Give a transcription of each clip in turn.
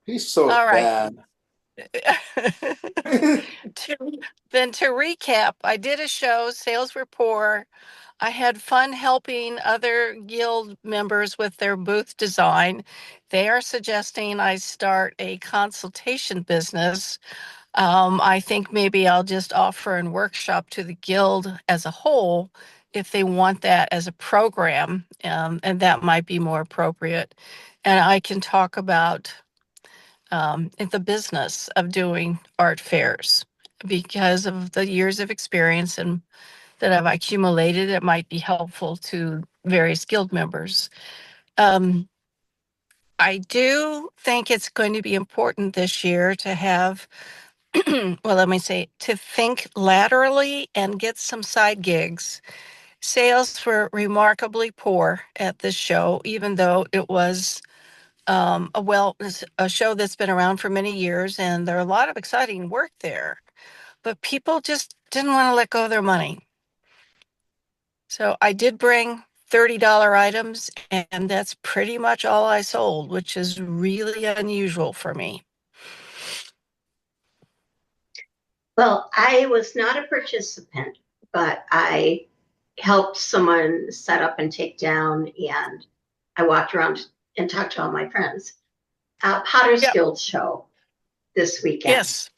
He's so All right. bad. To, then to recap, I did a show, sales were poor. I had fun helping other guild members with their booth design. They are suggesting I start a consultation business. I think maybe I'll just offer a workshop to the guild as a whole if they want that as a program, and that might be more appropriate. And I can talk about the business of doing art fairs because of the years of experience and that I've accumulated. It might be helpful to various guild members. Um, I do think it's going to be important this year to have, well, let me say, to think laterally and get some side gigs. Sales were remarkably poor at this show, even though it was it's a show that's been around for many years, and there are a lot of exciting work there. But people just didn't want to let go of their money. So I did bring $30 items, and that's pretty much all I sold, which is really unusual for me. Well, I was not a participant, but I helped someone set up and take down, and I walked around and talked to all my friends. Potter's Yep. Guild show this weekend. Yes.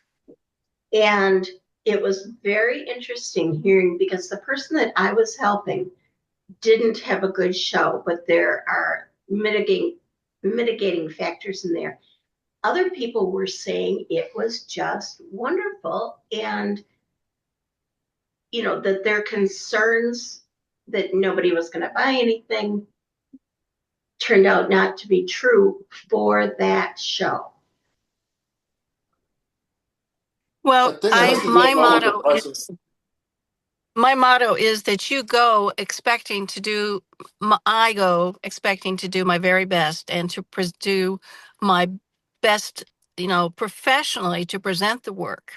And it was very interesting hearing because the person that I was helping didn't have a good show, but there are mitigating factors in there. Other people were saying it was just wonderful, and that their concerns that nobody was going to buy anything turned out not to be true for that show. Well, The thing that I has to do my with all of the motto presents. is my motto is that you go expecting to do I go expecting to do my very best and to do my best, professionally to present the work.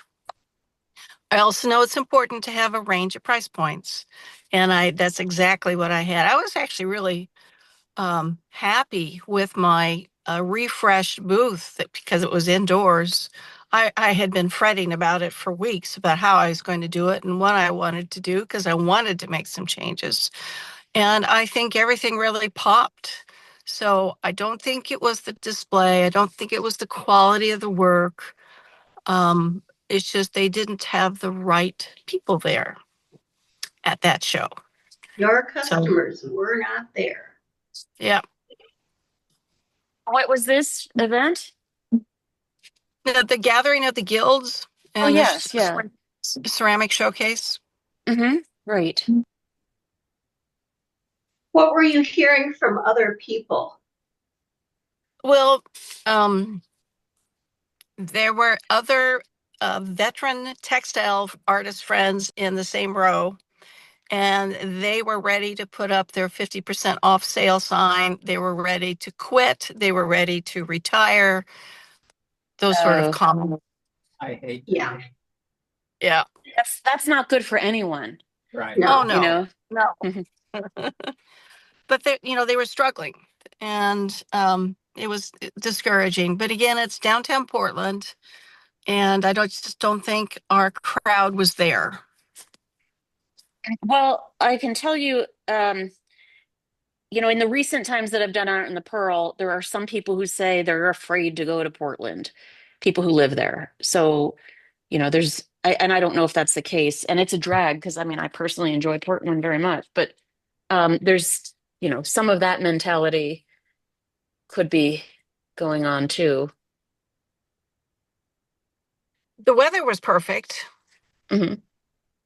I also know it's important to have a range of price points. And that's exactly what I had. I was actually really happy with my refreshed booth because it was indoors. I had been fretting about it for weeks about how I was going to do it and what I wanted to do because I wanted to make some changes. And I think everything really popped. So I don't think it was the display. I don't think it was the quality of the work. It's just they didn't have the right people there at that show. Your So, customers were not there. yeah. What was this event? The gathering of the guilds Oh, and the yes, yeah. ceramic showcase. Mm-hmm. Right. What were you hearing from other people? Well, there were other veteran textile artist friends in the same row, and they were ready to put up their 50% off sale sign. They were ready to quit. They were ready to retire. Those sort of Oh, comments. I hate. Yeah. Yeah. that's not good for anyone, Right. Oh, No. you no. know? No. But they were struggling, and it was discouraging. But again, it's downtown Portland, and I just don't think our crowd was there. Well, I can tell you, in the recent times that I've done Art in the Pearl, there are some people who say they're afraid to go to Portland, people who live there. So, and I don't know if that's the case. And it's a drag because I personally enjoy Portland very much, but there's, some of that mentality could be going on too. The weather was perfect. Hmm.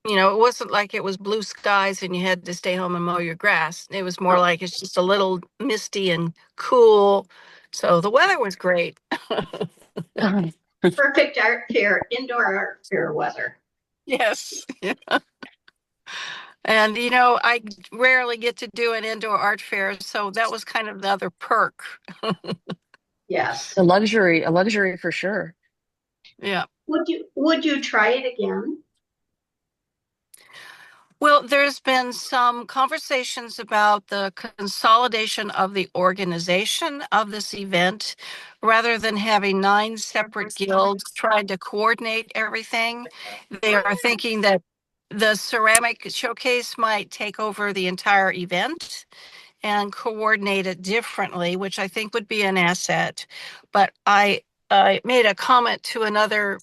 It wasn't like it was blue skies and you had to stay home and mow your grass. It was more Oh, like it's just a little misty and cool. So the weather was great. perfect art fair, indoor art fair weather. Yes. And I rarely get to do an indoor art fair, so that was kind of the other perk. Yes. A luxury for sure. Yeah. Would you try it again? Well, there's been some conversations about the consolidation of the organization of this event rather than having 9 separate guilds trying to coordinate everything. They are thinking that the ceramic showcase might take over the entire event and coordinate it differently, which I think would be an asset. But I made a comment to another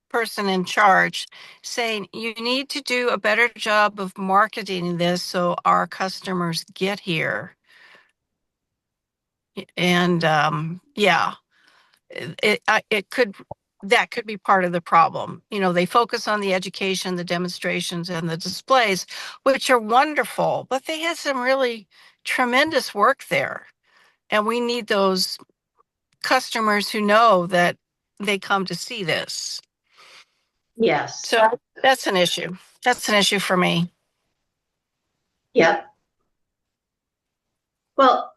person in charge saying you need to do a better job of marketing this so our customers get here. And yeah, it could that could be part of the problem. You know, they focus on the education, the demonstrations, and the displays, which are wonderful, but they had some really tremendous work there. And we need those customers who know that they come to see this. Yes. So that's an issue. That's an issue for me. Yep. Well,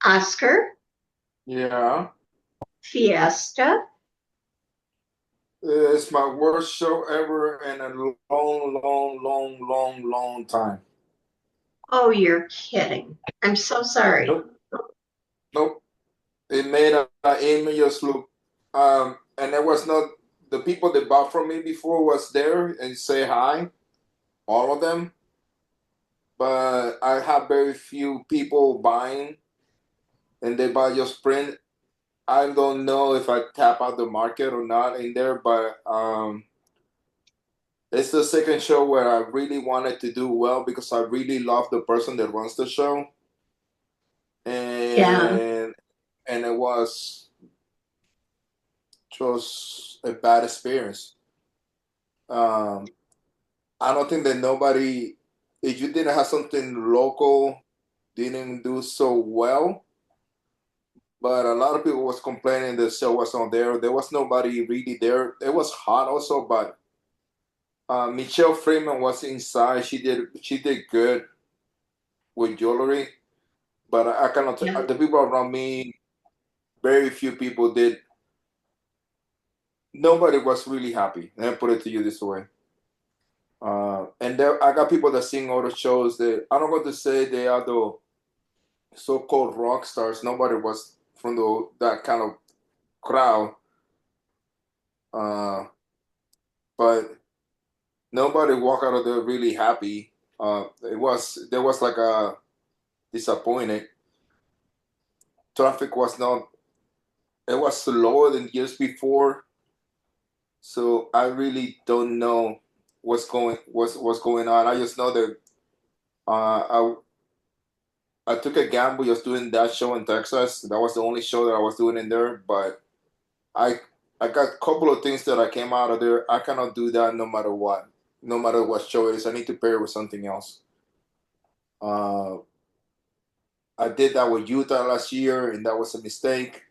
Oscar, Yeah. Fiesta. It's my worst show ever in a long time. Oh, you're kidding. I'm so sorry. Nope. Nope. It made images look, and there was not, the people that bought from me before was there and say hi, all of them. But I have very few people buying, and they buy just print. I don't know if I tap out the market or not in there, but it's the second show where I really wanted to do well because I really love the person that runs the show, Yeah. and it was just a bad experience. Um, I don't think that nobody, if you didn't have something local, didn't do so well. But a lot of people was complaining the show was not there. There was nobody really there. It was hot also, but Michelle Freeman was inside. She did good with jewelry, but I cannot. Yeah. The people around me, very few people did. Nobody was really happy. Let me put it to you this way. And there, I got people that sing all the shows. That I don't want to say they are the so-called rock stars. Nobody was from that kind of crowd. Uh, but nobody walked out of there really happy. There was like a disappointed. Traffic was not. It was slower than years before. So I really don't know what's going on. I just know that I took a gamble just doing that show in Texas. That was the only show that I was doing in there. But I I got a couple of things that I came out of there. I cannot do that no matter what. No matter what show it is, I need to pair it with something else. Uh, I did that with Utah last year, and that was a mistake.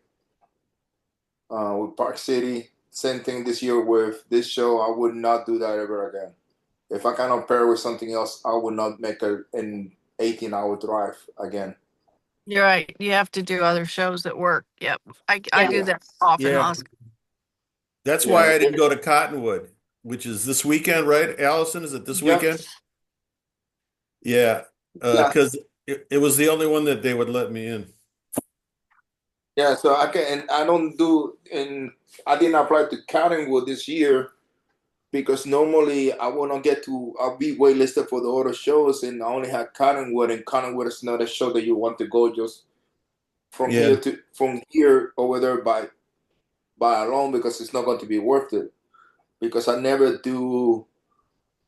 With Park City, same thing this year with this show. I would not do that ever again. If I cannot pair with something else, I would not make an 18-hour drive again. You're right. You have to do other shows that work. Yep. I Yeah. do Yeah, that often, Yeah, Oscar. that's yeah, why I didn't go to Cottonwood, which is this weekend, right? Allison, is it this yeah, weekend? Yeah, yeah, because it was the only one that they would let me in. yeah. So I can, and I don't do, and I didn't apply to Cottonwood this year because normally I will not get to. I'll be waitlisted for the other shows, and I only had Cottonwood, and Cottonwood is not a show that you want to go just Yeah, from here over there by alone because it's not going to be worth it. Because I never do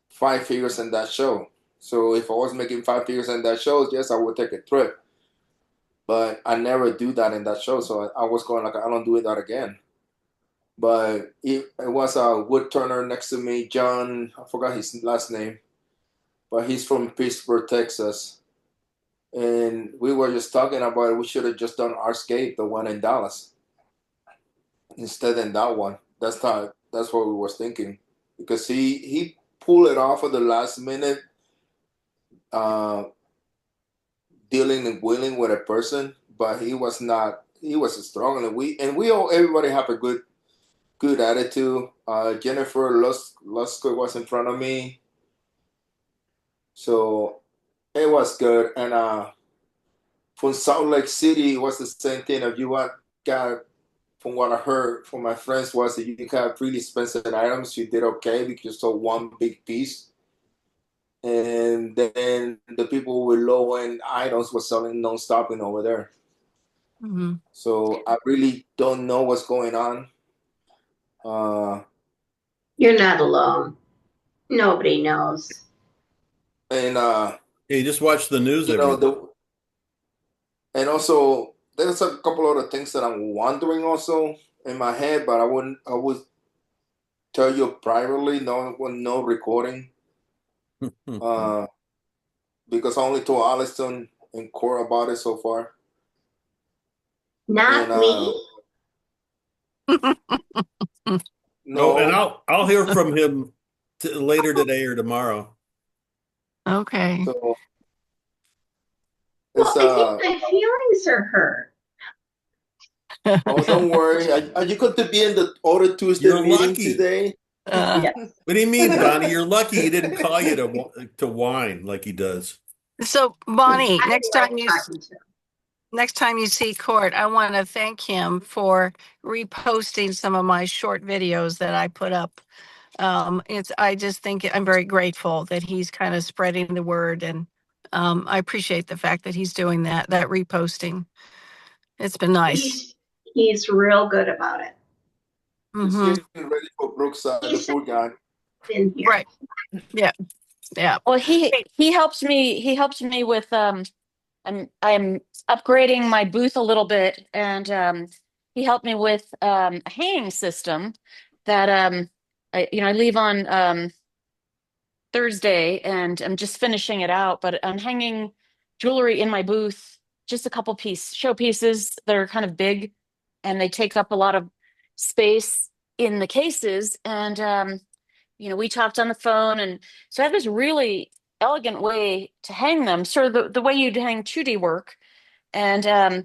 5 figures in that show. So if I was making 5 figures in that show, yes, I would take a trip. But I never do that in that show. So I was going like, I don't do that again. But it was a wood turner next to me, John, I forgot his last name, but he's from Pittsburgh, Texas. And we were just talking about it. We should have just done Arscape, the one in Dallas, instead than that one. That's what we was thinking. Because he pulled it off at the last minute, uh, dealing and willing with a person, but he was struggling. We all everybody have a good attitude. Jennifer Lusker was in front of me. So it was good. And from Salt Lake City, it was the same thing. If you got, from what I heard from my friends, was that you got really expensive items, you did okay because you sold one big piece. And then the people with low end items were selling non-stopping over there. Mhm. So I really don't know what's going on. You're not alone. Nobody knows. And Hey, just watch the news you every know day. and also there's a couple other things that I'm wondering also in my head, but I would tell you privately, no recording, uh, because I only told Alliston and Cora about it so far. And Not me. Oh, and no, I'll hear from him later today or tomorrow. Okay. so Well, it's I think my feelings are hurt. oh, don't worry. Are you going to be in the other Tuesday You're meeting lucky. today? Uh, Yes. What do you mean, Bonnie? You're lucky he didn't call you to whine like he does. so I Bonnie, like talking to him. next time you see Court, I want to thank him for reposting some of my short videos that I put up. I just think I'm very grateful that he's kind of spreading the word, and I appreciate the fact that he's doing that reposting. It's been nice. He's real good about it. He's Hmm. getting ready for Brookside, the He's poor guy. been here. Right. Yeah. Yeah. Well, he helps me with I'm upgrading my booth a little bit, and he helped me with a hanging system that I leave on Thursday, and I'm just finishing it out, but I'm hanging jewelry in my booth, just a couple showpieces that are kind of big, and they take up a lot of space in the cases. And we talked on the phone, and so I have this really elegant way to hang them, sort of the way you'd hang 2D work. And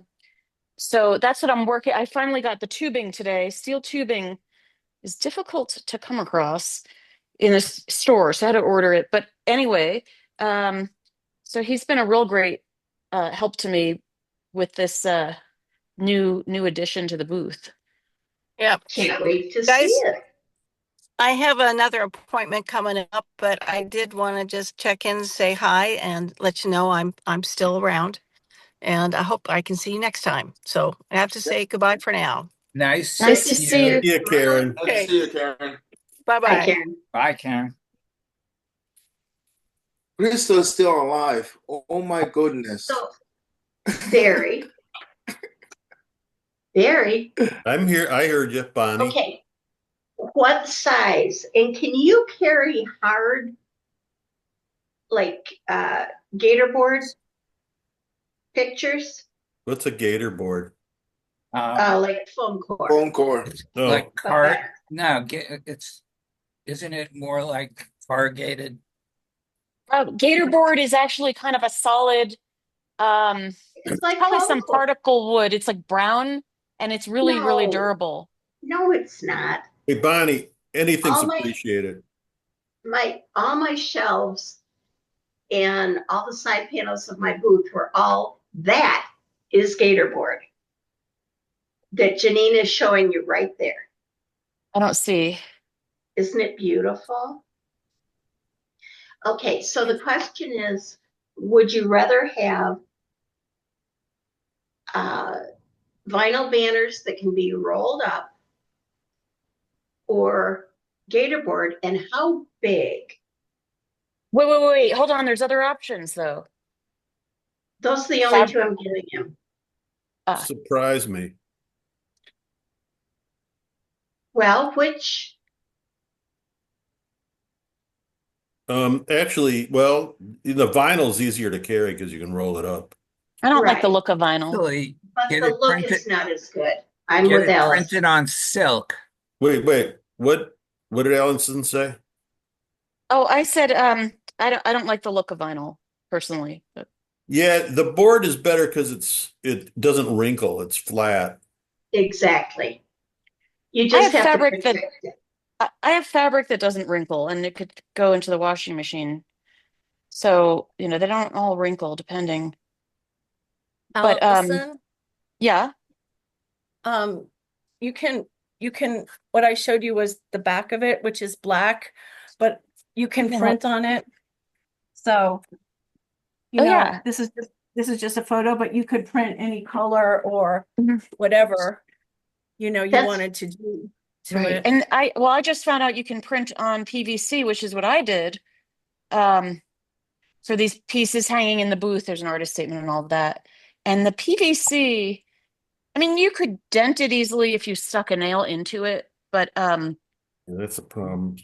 so that's what I'm working. I finally got the tubing today. Steel tubing is difficult to come across in the store, so I had to order it. But anyway, um, so he's been a real great help to me with this new addition to the booth. Yeah. Can't wait to see Guys, it. I have another appointment coming up, but I did want to just check in, say hi, and let you know I'm still around. And I hope I can see you next time. So I have to say goodbye for now. Nice Nice to seeing see you. you. Yeah, Karen. Good to see you, Karen. Bye Hi, bye. Karen. Bye, Karen. Crystal is still alive. Oh my goodness. So, Barry. Barry. I'm here. I heard you, Bonnie. Okay. What size? And can you carry hard, like gator board pictures? What's a gator board? Like foam core. Phone core. Oh, Like But better. no, isn't it more like corrugated? Gatorboard is actually kind of a solid, It's like probably foam some core. particle wood. It's like brown, and it's really, really No, durable. no, it's not. hey, Bonnie, anything's All appreciated. all my shelves and all the side panels of my booth were all that is gator board that Janine is showing you right there. I don't see. Isn't it beautiful? Okay, so the question is, would you rather have vinyl banners that can be rolled up or gator board, and how big? Wait. Hold on. There's other options though. Those are the only Fab. two I'm giving him. Surprise me. Well, which Actually, well, the vinyl's easier to carry because you can roll it up. I don't like the right, look of vinyl. Actually, but get the it look printed. is not as good. I'm Get with it Alice. printed on silk. Wait. What did Allison say? Oh, I said I don't like the look of vinyl personally. But Yeah, the board is better because it doesn't wrinkle. It's flat. Exactly. You I just have have to fabric that protect it. I have fabric that doesn't wrinkle, and it could go into the washing machine. So, they don't all wrinkle depending. But Allison, yeah. um, you can what I showed you was the back of it, which is black, but you can Yeah. print on it. So, Oh yeah. this is just a photo, but you could print any color or Mhm. whatever, you That's wanted to do to Right. it. And I just found out you can print on PVC, which is what I did. Um, for these pieces hanging in the booth, there's an artist statement and all of that. And the PVC, I mean, you could dent it easily if you stuck a nail into it, but That's a problem.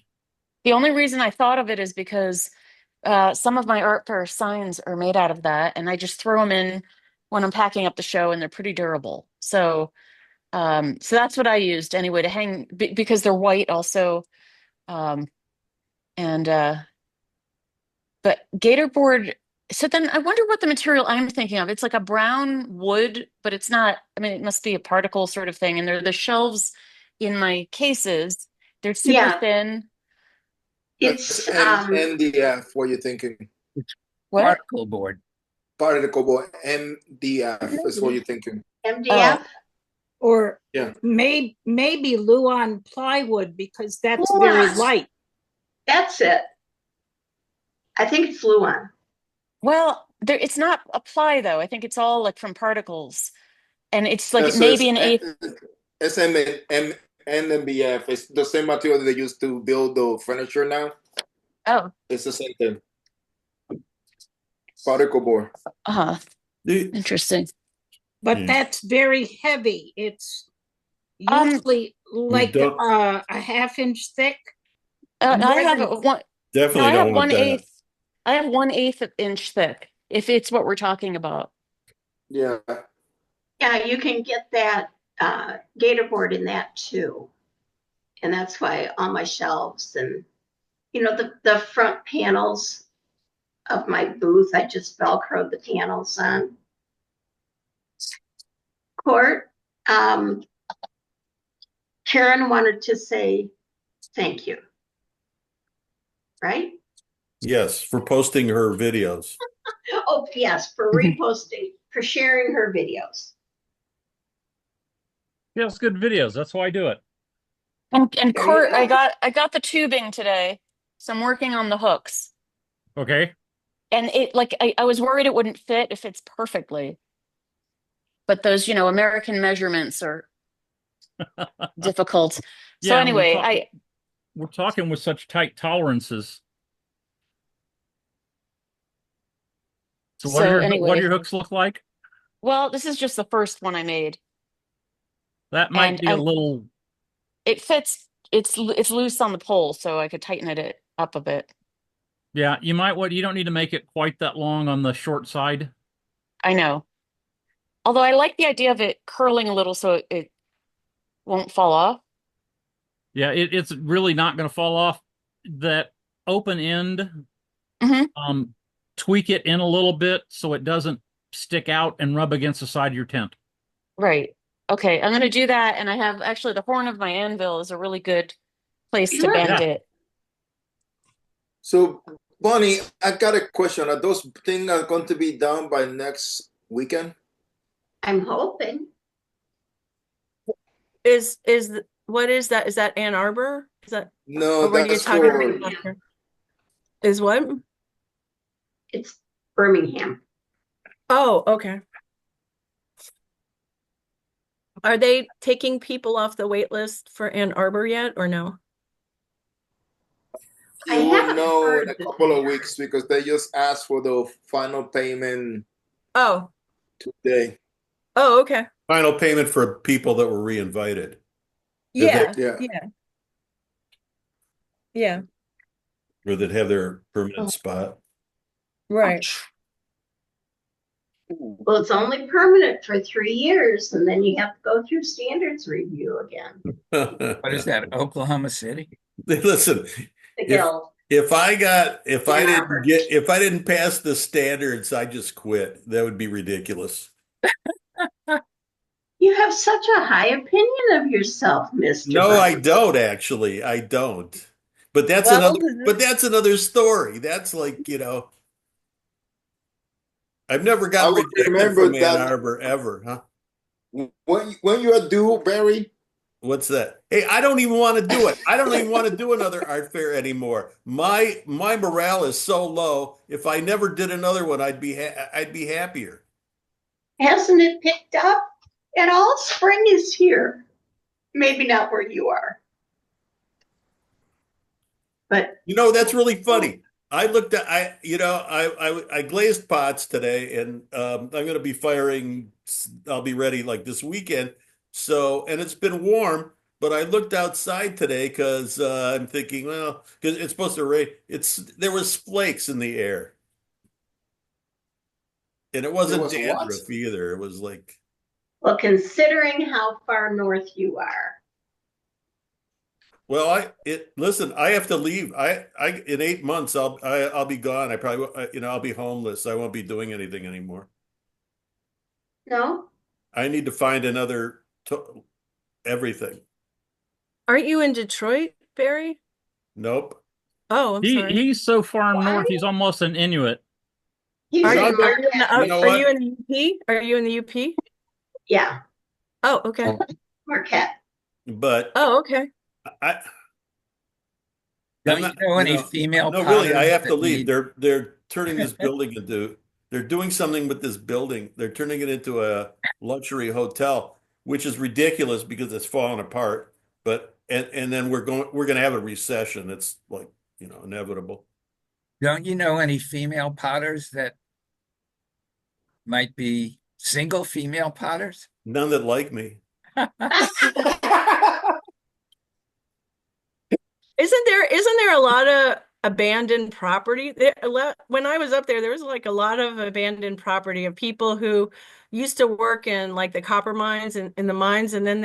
the only reason I thought of it is because some of my art fair signs are made out of that, and I just throw them in when I'm packing up the show, and they're pretty durable. So that's what I used anyway to hang because they're white also. Um, and but Gator board. So then I wonder what the material I'm thinking of. It's like a brown wood, but it's not. I mean, it must be a particle sort of thing. And they're the shelves in my cases. They're super yeah, thin. it's That's MDF. What you're thinking? It's What? particle board. Particle board. MDF is what Maybe. you're thinking. Oh, MDF. Or Yeah. maybe Luan plywood because that's very Luan. light. That's it. I think it's Luan. well, it's not a ply though. I think it's all like from particles, and it's like So maybe an eighth. it's MDF. It's the same material that they use to build the furniture now. Oh, It's the same thing. Particle board. uh-huh. The- Interesting. But Yeah. that's very heavy. It's Um, usually like don't- a half-inch thick. no, I More have than- one. No, Definitely I have don't want that. 1/8. I have 1/8 inch thick, if it's what we're talking about. Yeah. Yeah, you can get that gator board in that too. And that's why on my shelves and the front panels of my booth, I just velcroed the panels on. Court, Karen wanted to say thank you. Right? Yes, for posting her videos. Oh, yes, for reposting, for sharing her videos. Yeah, it's good videos. That's why I do it. And There you Kurt, go. I got the tubing today, so I'm working on the hooks. Okay. And it like I was worried it wouldn't fit if it's perfectly. But those, American measurements are difficult. So Yeah, and anyway, we're talking with such tight tolerances. So what so do your anyway, hooks look like? well, this is just the first one I made. That might And be a little, it fits, it's loose on the pole, so I could tighten it up a bit. yeah, you don't need to make it quite that long on the short side. I know. Although I like the idea of it curling a little so it won't fall off. Yeah, it's really not going to fall off. That open end, Hmm. tweak it in a little bit so it doesn't stick out and rub against the side of your tent. Right. Okay, I'm gonna do that. And I have actually the horn of my anvil is a really good place to bend Yeah. it. So, Bonnie, I got a question. Are those things are going to be done by next weekend? I'm hoping. What is that? Is that Ann Arbor? Is that No, or what are you that's talking for about here? Is what? It's Birmingham. Oh, okay. Are they taking people off the wait list for Ann Arbor yet or no? I you will haven't know in heard a that couple they of are. weeks because they just asked for the final payment Oh, today. oh, okay. Final payment for people that were reinvited. Yeah, Yeah. yeah, yeah. Or that have their Oh. permanent spot. Right. Well, it's only permanent for 3 years, and then you have to go through standards review again. What is that, Oklahoma City? Listen, The Guild. if I Ann Arbor. didn't pass the standards, I just quit. That would be ridiculous. You have such a high opinion of yourself, Mr. No, I Burns. don't actually. I don't. But that's Well, another story. That's like, I've never I gotten would rejected remember from Ann that Arbor ever, huh? when you're due, Barry. What's that? Hey, I don't even want to do it. I don't even want to do another art fair anymore. My morale is so low. If I never did another one, I'd be happier. Hasn't it picked up at all? Spring is here. Maybe not where you are, but You know, that's really funny. I looked at I glazed pots today, and I'm going to be firing. I'll be ready like this weekend. So, and it's been warm, but I looked outside today because I'm thinking, well, because it's supposed to rain. There was flakes in the air, and it There wasn't was what? dandruff either. It was like, well, considering how far north you are, well, listen. I have to leave. In 8 months, I'll be gone. I probably, I'll be homeless. I won't be doing anything anymore. no? I need to find another everything. Aren't you in Detroit, Barry? Nope. Oh, I'm sorry. He's so far Why? north, he's almost an Inuit. He's Are You you, know, in Marquette. you know are you what? in the UP? Are you in the UP? Yeah, Oh, okay. Marquette. But Oh, okay. I, I'm Don't you not, know any female no, really, I potters have to that leave. need? They're turning this building they're doing something with this building. They're turning it into a luxury hotel, which is ridiculous because it's falling apart. But and then we're going to have a recession. It's like, inevitable. Don't you know any female potters that might be single female potters? None that like me. Isn't there a lot of abandoned property? When I was up there, there was like a lot of abandoned property of people who used to work in like the copper mines and in the mines, and then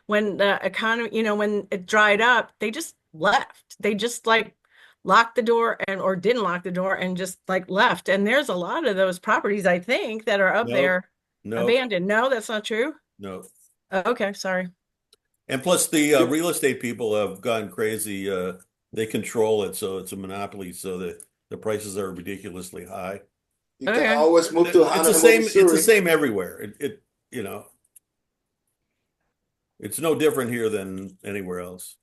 when the economy, when it dried up, they just left. They just like locked the door or didn't lock the door and just like left. And there's a lot of those properties, I think, that are up Nope. there Nope. abandoned. No, that's not true. Nope. Okay, sorry. And plus, the real estate people have gone crazy. They control it, so it's a monopoly. So the prices are ridiculously high. You can Okay. always move to It's the Hannibal, same. It's the Missouri. same everywhere. You know, it's no different here than anywhere else.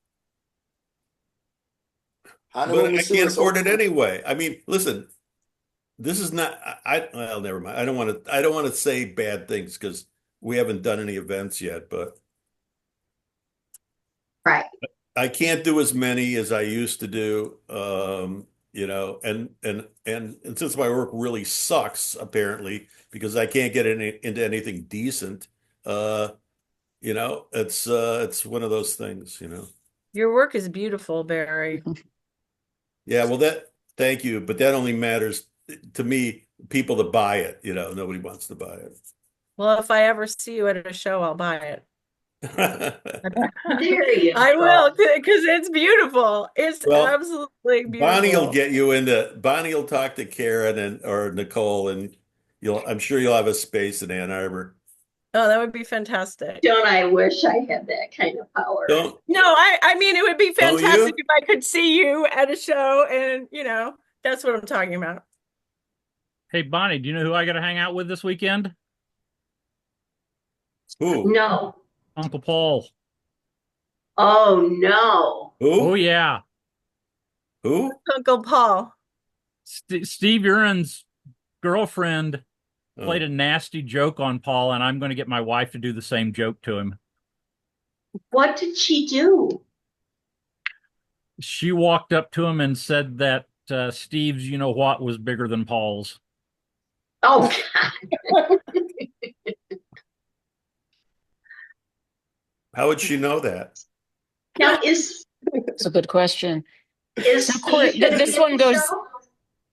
Hannibal, But I Missouri can't is afford it open. anyway. I mean, listen, this is not. Well, never mind. I don't want to. I don't want to say bad things because we haven't done any events yet. But Right. I can't do as many as I used to do. And since my work really sucks, apparently, because I can't get into anything decent, uh, it's one of those things. Your work is beautiful, Barry. Yeah, well thank you, but that only matters to me, people that buy it, nobody wants to buy Well, if I ever see you at a show, I'll buy it. it. There you I go. will, because it's beautiful. It's Well, absolutely Bonnie will beautiful. get you Bonnie will talk to Karen or Nicole, and I'm sure you'll have a space in Ann Arbor. Oh, that would be fantastic. Don't I wish I had that kind of power? Don't No, I mean, it would be don't fantastic you? if I could see you at a show and, that's what I'm talking about. Hey, Bonnie, do you know who I got to hang out with this weekend? Who? No. Uncle Paul. Oh, no. Oh, Who? yeah. Who? Uncle Paul. Steve Urin's girlfriend played a Oh. nasty joke on Paul, and I'm going to get my wife to do the same joke to him. What did she do? She walked up to him and said that Steve's you know what was bigger than Paul's. Oh, God. How would she know that? Now, is It's a good question. is Now, Court, Steve going to this be at one the goes, show?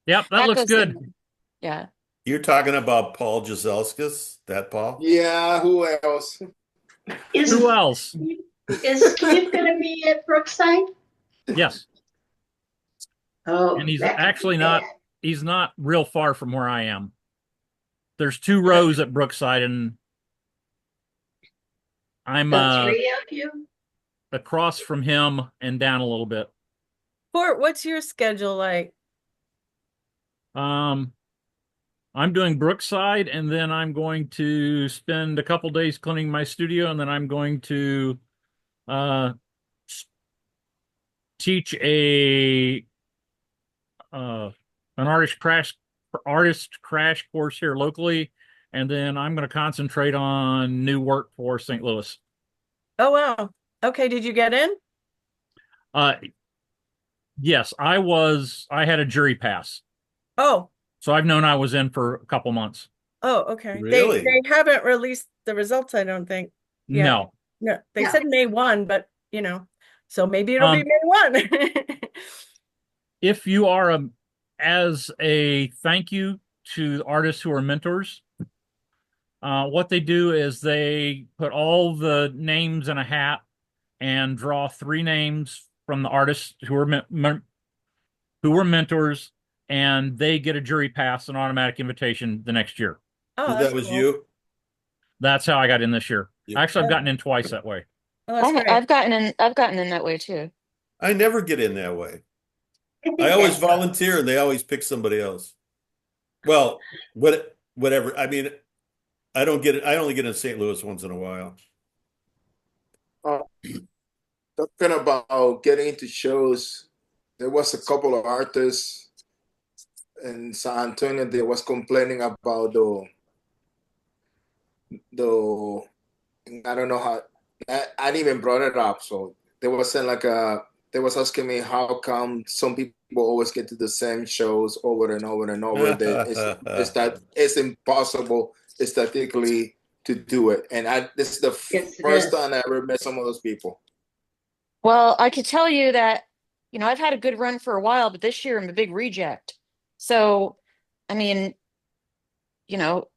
Yep, that that looks goes good. in. Yeah. You're talking about Paul Jaselskis? That Paul? Yeah, who else? Is Who else? is Steve going to be at Brookside? Yes. Oh, And he's that could actually be not, bad. he's not real far from where I am. There's 2 rows at Brookside, and I'm The three of you? across from him and down a little bit. Court, what's your schedule like? Um, I'm doing Brookside, and then I'm going to spend a couple days cleaning my studio, and then I'm going to uh, teach uh, an artist crash course here locally, and then I'm going to concentrate on new work for St. Louis. Oh, wow. Okay, did you get in? Uh, yes, I had a jury pass, Oh, so I've known I was in for a couple months. oh, okay. Really? They haven't released the results, I don't think, yet. No, No, they No. said May 1, but so maybe it'll be um, May 1. if you are as a thank you to artists who are mentors, what they do is they put all the names in a hat and draw three names from the artists who were mentors, and they get a jury pass, an automatic invitation the next year. Oh, So that's that was cool. you? That's how I got in this year. Yep. Actually, I've gotten in twice that way. Oh, that's great. I've gotten in that way too. I never get in that way. I think I always that's volunteer and they always pick somebody else. Well, whatever. I mean, I don't get it. I only get in St. Louis once in a while. Uh, Talking about getting into shows, there was a couple of artists in San Antonio that was complaining about the I don't know how I didn't even brought it up. So they was saying they was asking me how come some people always get to the same shows over and over and over. That it's impossible statistically to do it. And this is the yes, it first is. time I ever met some of those people. Well, I could tell you that, I've had a good run for a while, but this year I'm a big reject. So, I mean, you know,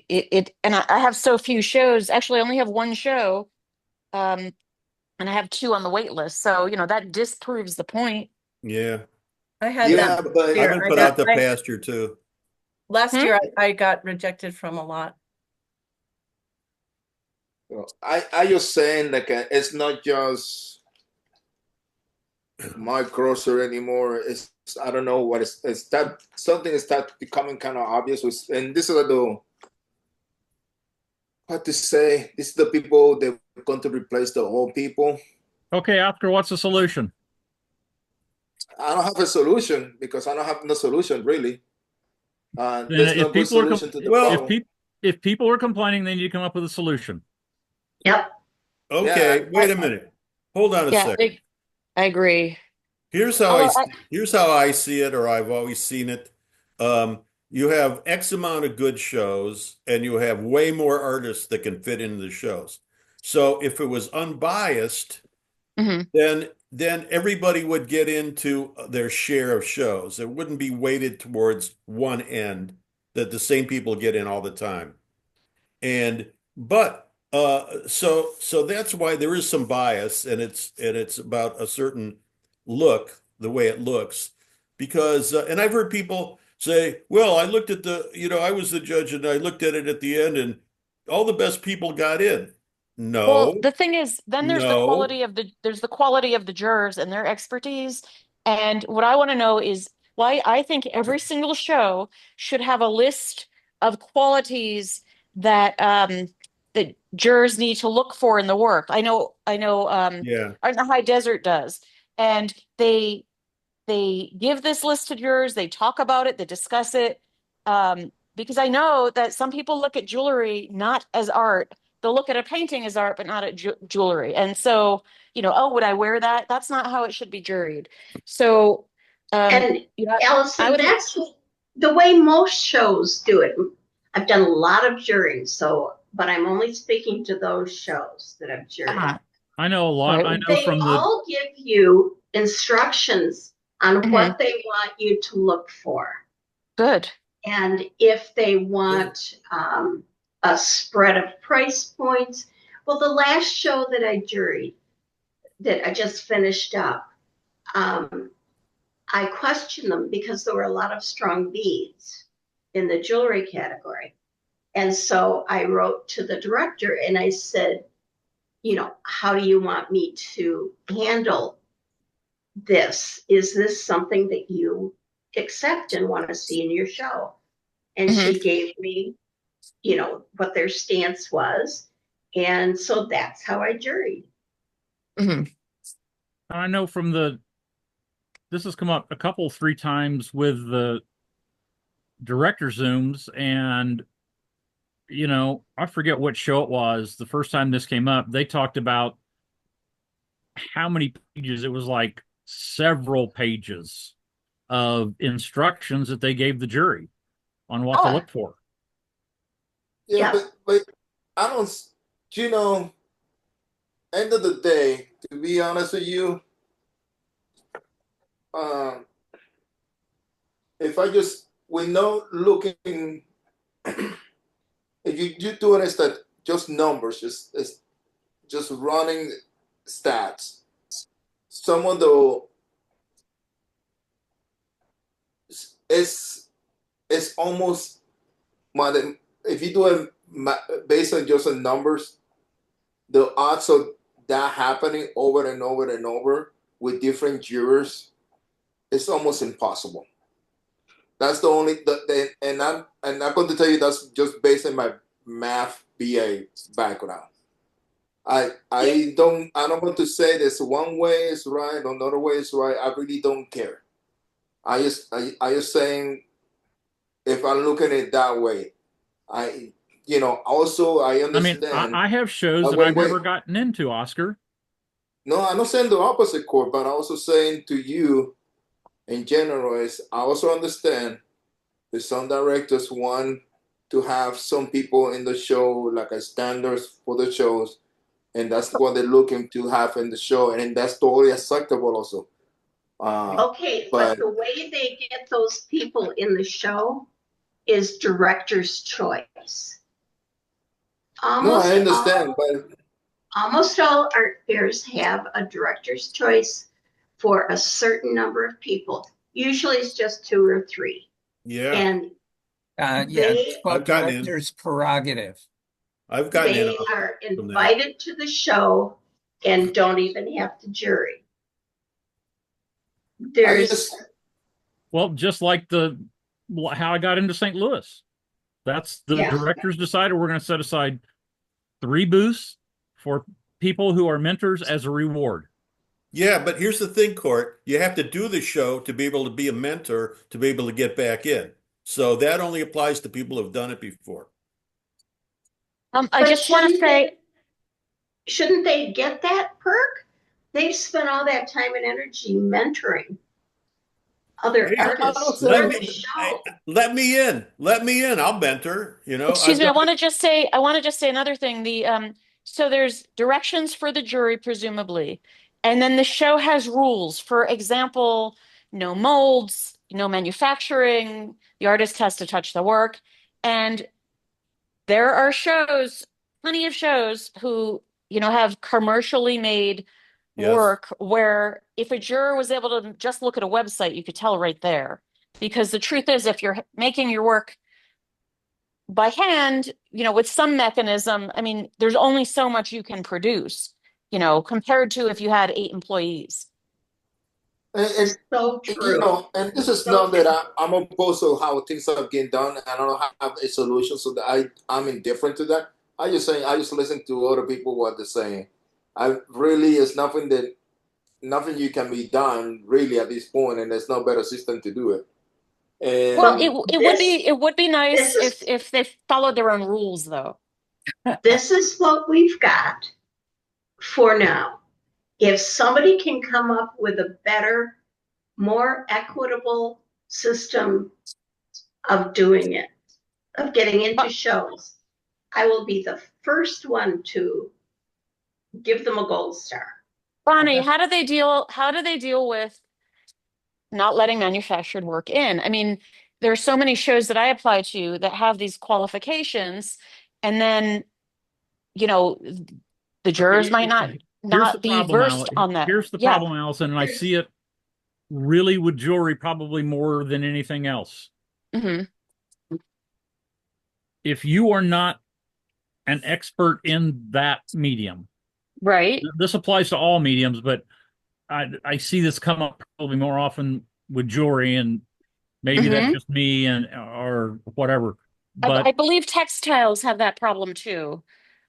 and I have so few shows. Actually, I only have one show, and I have two on the wait list. So, that disproves the point. Yeah. I had that Yeah, but I've year. been put out the pasture too. Last Hmm? year I got rejected from a lot. I just saying it's not just my grocer anymore. It's I don't know what it's that something is that becoming kind of obvious. And this is the what to say. This is the people that are going to replace the old people. Okay, Oscar, what's the solution? I don't have a solution because I don't have no solution really. Then There's no good solution to the Well, if problem. people if people are complaining, they need to come up with a solution. Yep. okay, Yeah, wait a minute. Hold on a Yeah, second. I agree. Here's how Although here's how I see it, or I've always seen it. You have X amount of good shows, and you have way more artists that can fit into the shows. So if it was unbiased, mhm. then everybody would get into their share of shows. It wouldn't be weighted towards one end that the same people get in all the time. And but so that's why there is some bias, and it's about a certain look, the way it looks, because and I've heard people say, well, I looked at I was the judge and I looked at it at the end, and all the best people got in. Well, No, the thing is, then no, there's the quality of the jurors and their expertise. And what I want to know is why I think every single show should have a list of qualities that jurors need to look for in the work. I know yeah, Art in the High Desert does. And they give this list to jurors, they talk about it, they discuss it. Because I know that some people look at jewelry not as art. They'll look at a painting as art, but not at jewelry. And so, oh, would I wear that? That's not how it should be juried. So, And I Allison, would, that's the way most shows do it. I've done a lot of jurying, but I'm only speaking to those shows that I've juried. I know a lot. right. I know They from the all give you instructions on Mhm. what they want you to look for. Good. And if they want a spread of price points, well, the last show that I juried, that I just finished up, I questioned them because there were a lot of strong beads in the jewelry category. And so I wrote to the director and I said, how do you want me to handle this? Is this something that you accept and want to see in your show? and Mhm. she gave me, what their stance was. And so that's how I juried. Mhm. I know this has come up a couple, three times with the director Zooms, and I forget what show it was. The first time this came up, they talked about how many pages. It was like several pages of instructions that they gave the jury on what to Oh, look for. Yeah, yeah. but I don't. You know, end of the day, to be honest with you, uh, if I just we know looking, if you do it as that just numbers, just running stats. Some of the it's it's almost if you do it based on just on numbers, the odds of that happening over and over and over with different jurors, it's almost impossible. That's the only and I'm not going to tell you that's just based on my math BA background. I don't want to say this one way is right, another way is right. I really don't care. I just saying if I'm looking at it that way, I also I I mean, understand. I have shows that Wait, I've wait. never gotten into, Oscar. No, I'm not saying the opposite court, but I'm also saying to you in general is I also understand that some directors want to have some people in the show like as standards for the shows, and that's what they're looking to have in the show, and that's totally acceptable also. Okay, but But the way they get those people in the show is director's choice. no, I Almost understand, all but almost all art fairs have a director's choice for a certain number of people. Usually it's just two or three. Yeah, And Yeah, it's they called I've gotten in. director's prerogative. I've gotten in they are from that. invited to the show and don't even have to jury. I There's just Well, just like how I got into St. Louis. That's the yeah. directors decided we're going to set aside 3 booths for people who are mentors as a reward. Yeah, but here's the thing, Court. You have to do the show to be able to be a mentor to be able to get back in. So that only applies to people who've done it before. I But just want to say, shouldn't they get that perk? They've spent all that time and energy mentoring other Hey, I don't artists say for let the me show. let me in. Let me in. I'll mentor. excuse I've me, done it. I want to just say another thing. So there's directions for the jury, presumably, and then the show has rules. For example, no molds, no manufacturing. The artist has to touch the work, and there are shows, plenty of shows who, have commercially made Yes. work where if a juror was able to just look at a website, you could tell right there. Because the truth is, if you're making your work by hand, with some mechanism, I mean, there's only so much you can produce, compared to if you had 8 employees. So true. and this is So not that I'm opposed to how things are getting done. I don't have a solution, so that I'm indifferent to that. I just listen to other people what they're saying. I really it's nothing you can be done really at this point, and there's no better system to do it. Well, so And this it would be nice this is if they followed their own rules, though. this is what we've got for now. If somebody can come up with a better, more equitable system of doing it, of getting into But shows, I will be the first one to give them a gold star. Bonnie, how do they deal with not letting manufactured work in? I mean, there are so many shows that I apply to that have these qualifications, and then, you know, the jurors might Here's the not be problem, versed on that. Here's the Yeah. problem, Allison, and I see it really with jewelry probably more than anything else. Hmm. If you are not an expert in that medium, Right. this applies to all mediums, but I see this come up probably more often with jewelry, and Maybe that's just me and or whatever. But I believe textiles have that problem too.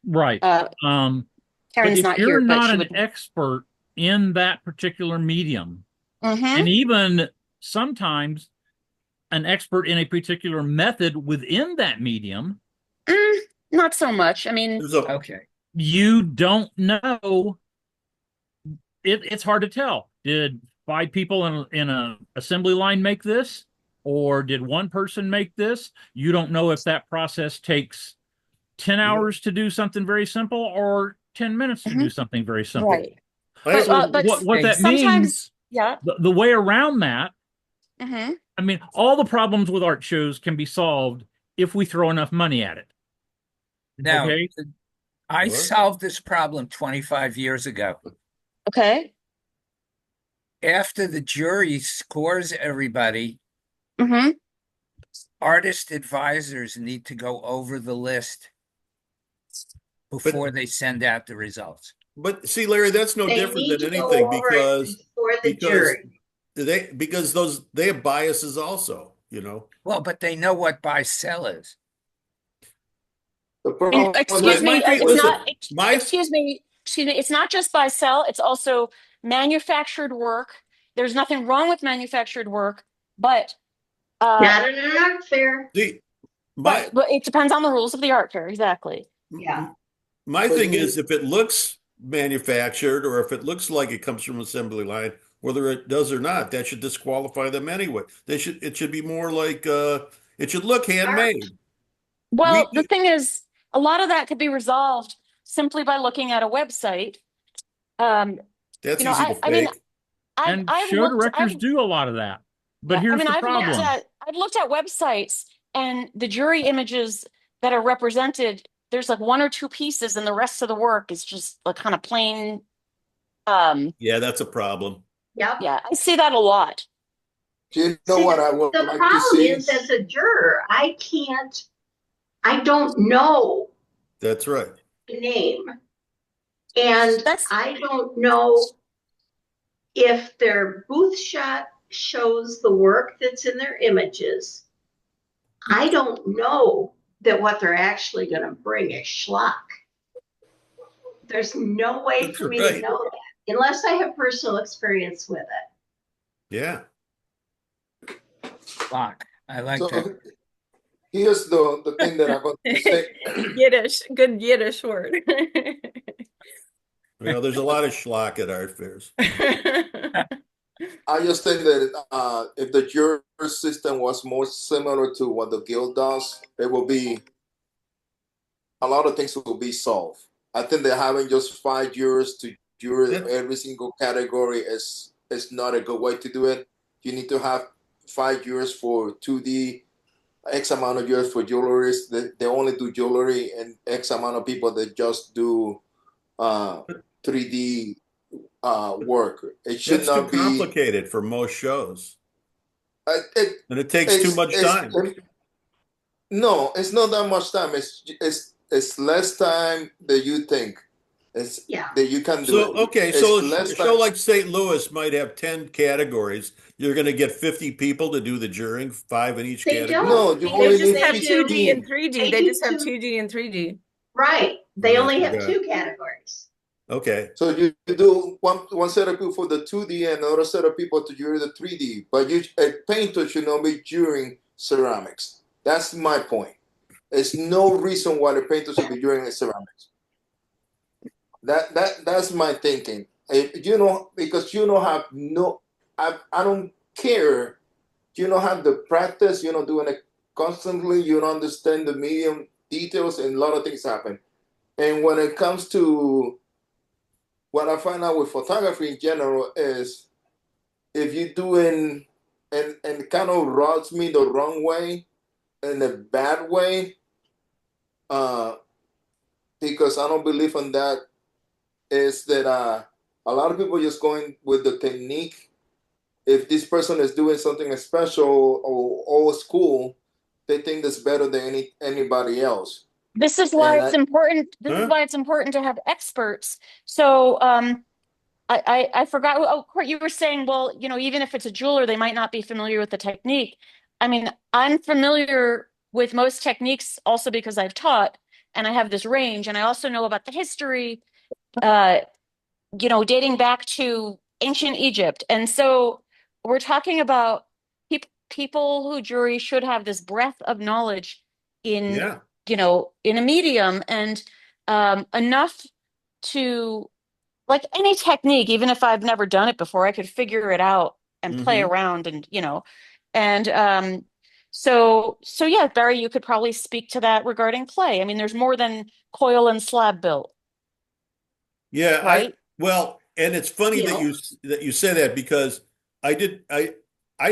right. Uh, But Karen's if not you're here, but not she an would. expert in that particular medium, Mm-hmm. and even sometimes an expert in a particular method within that medium, Not so much. I mean, There's a Okay. you don't know. It's hard to tell. Did five people in a assembly line make this, or did one person make this? You don't know if that process takes 10 you know, hours to do something very simple or 10 minutes to do mhm, something very simple. right. I But So but what Hey, that means, sometimes, yeah. the way around that, Hmm. I mean, all the problems with art shows can be solved if we throw enough money at it. now Okay. I what? solved this problem 25 years ago. Okay. After the jury scores everybody, Hmm. artist advisors need to go over the list But before they send out the results. see, Larry, that's no They different need than to anything go over it because before the because jury. they have biases also, you know. Well, but they know what buy sell is. The And problem with My excuse that, me, my thing, it's listen, not. my Excuse me. It's not just buy sell. It's also manufactured work. There's nothing wrong with manufactured work, but uh, Not in an art fair. the right. my But it depends on the rules of the art fair. Exactly. Yeah. my but thing you, is if it looks manufactured or if it looks like it comes from assembly line, whether it does or not, that should disqualify them anyway. It should be more like it should look Art. handmade. Well, the We thing is, a lot of that could be resolved simply by looking at a website. Um, That's easy to I mean, fake. And show directors do a lot of that. But yeah, I here's mean, the problem. I've looked at websites and the jury images that are represented, there's like one or two pieces and the rest of the work is just like kind of plain. Um, Yeah, that's a problem. Yep. yeah, I see that a lot. you know See, what I would the like to problem see? is as a juror, I don't know That's right. the name. And That's I don't know if their booth shot shows the work that's in their images. I don't know that what they're actually going to bring is schlock. There's no way That's for me to right. know that unless I have personal experience with it. Yeah. Lock. I like that. So here's the thing that I'm going to say. Yiddish, good Yiddish word. You know, there's a lot of schlock at art fairs. I just think that if the jury system was more similar to what the guild does, it will be a lot of things will be solved. I think that having just 5 years to juror That, every single category is not a good way to do it. You need to have 5 years for 2D, X amount of years for jewelries. They only do jewelry, and X amount of people that just do 3D work. It should that's too not be. complicated for most shows. It, And it takes too it's much time. no, it's not that much time. It's less time that you think. It's Yeah. that you can do So, it. okay, so It's a less show time. like St. Louis might have 10 categories. You're going to get 50 people to do the jurying, five in each They category. don't. No, you They only Because just need have they do 2D and 15. 3D. they They do just have two 2D and 3D. right. They Oh, I only have forgot. two categories. Okay. So you do one set of people for the 2D and another set of people to jury the 3D. But a painter should not be jurying ceramics. That's my point. There's no reason why the painter should be jurying ceramics. That's my thinking. Because you don't have no, I don't care. You don't have the practice. You're not doing it constantly. You don't understand the medium details, and a lot of things happen. And when it comes to what I find out with photography in general is if you're doing and it kind of rubs me the wrong way in a bad way, uh, because I don't believe in that is that a lot of people just going with the technique. If this person is doing something special or old school, they think that's better than anybody else. This is why And it's important. This is Huh? why it's important to have experts. So, I forgot. Oh, Court, you were saying, well, even if it's a jeweler, they might not be familiar with the technique. I mean, I'm familiar with most techniques also because I've taught and I have this range, and I also know about the history, uh, dating back to ancient Egypt. And so we're talking about people who jury should have this breadth of knowledge in, Yeah. in a medium and enough to, like any technique, even if I've never done it before, I could figure it out and play Hmm. around and so yeah, Barry, you could probably speak to that regarding clay. I mean, there's more than coil and slab built, Yeah, right? well, and it's funny that Steel. you say that because I did I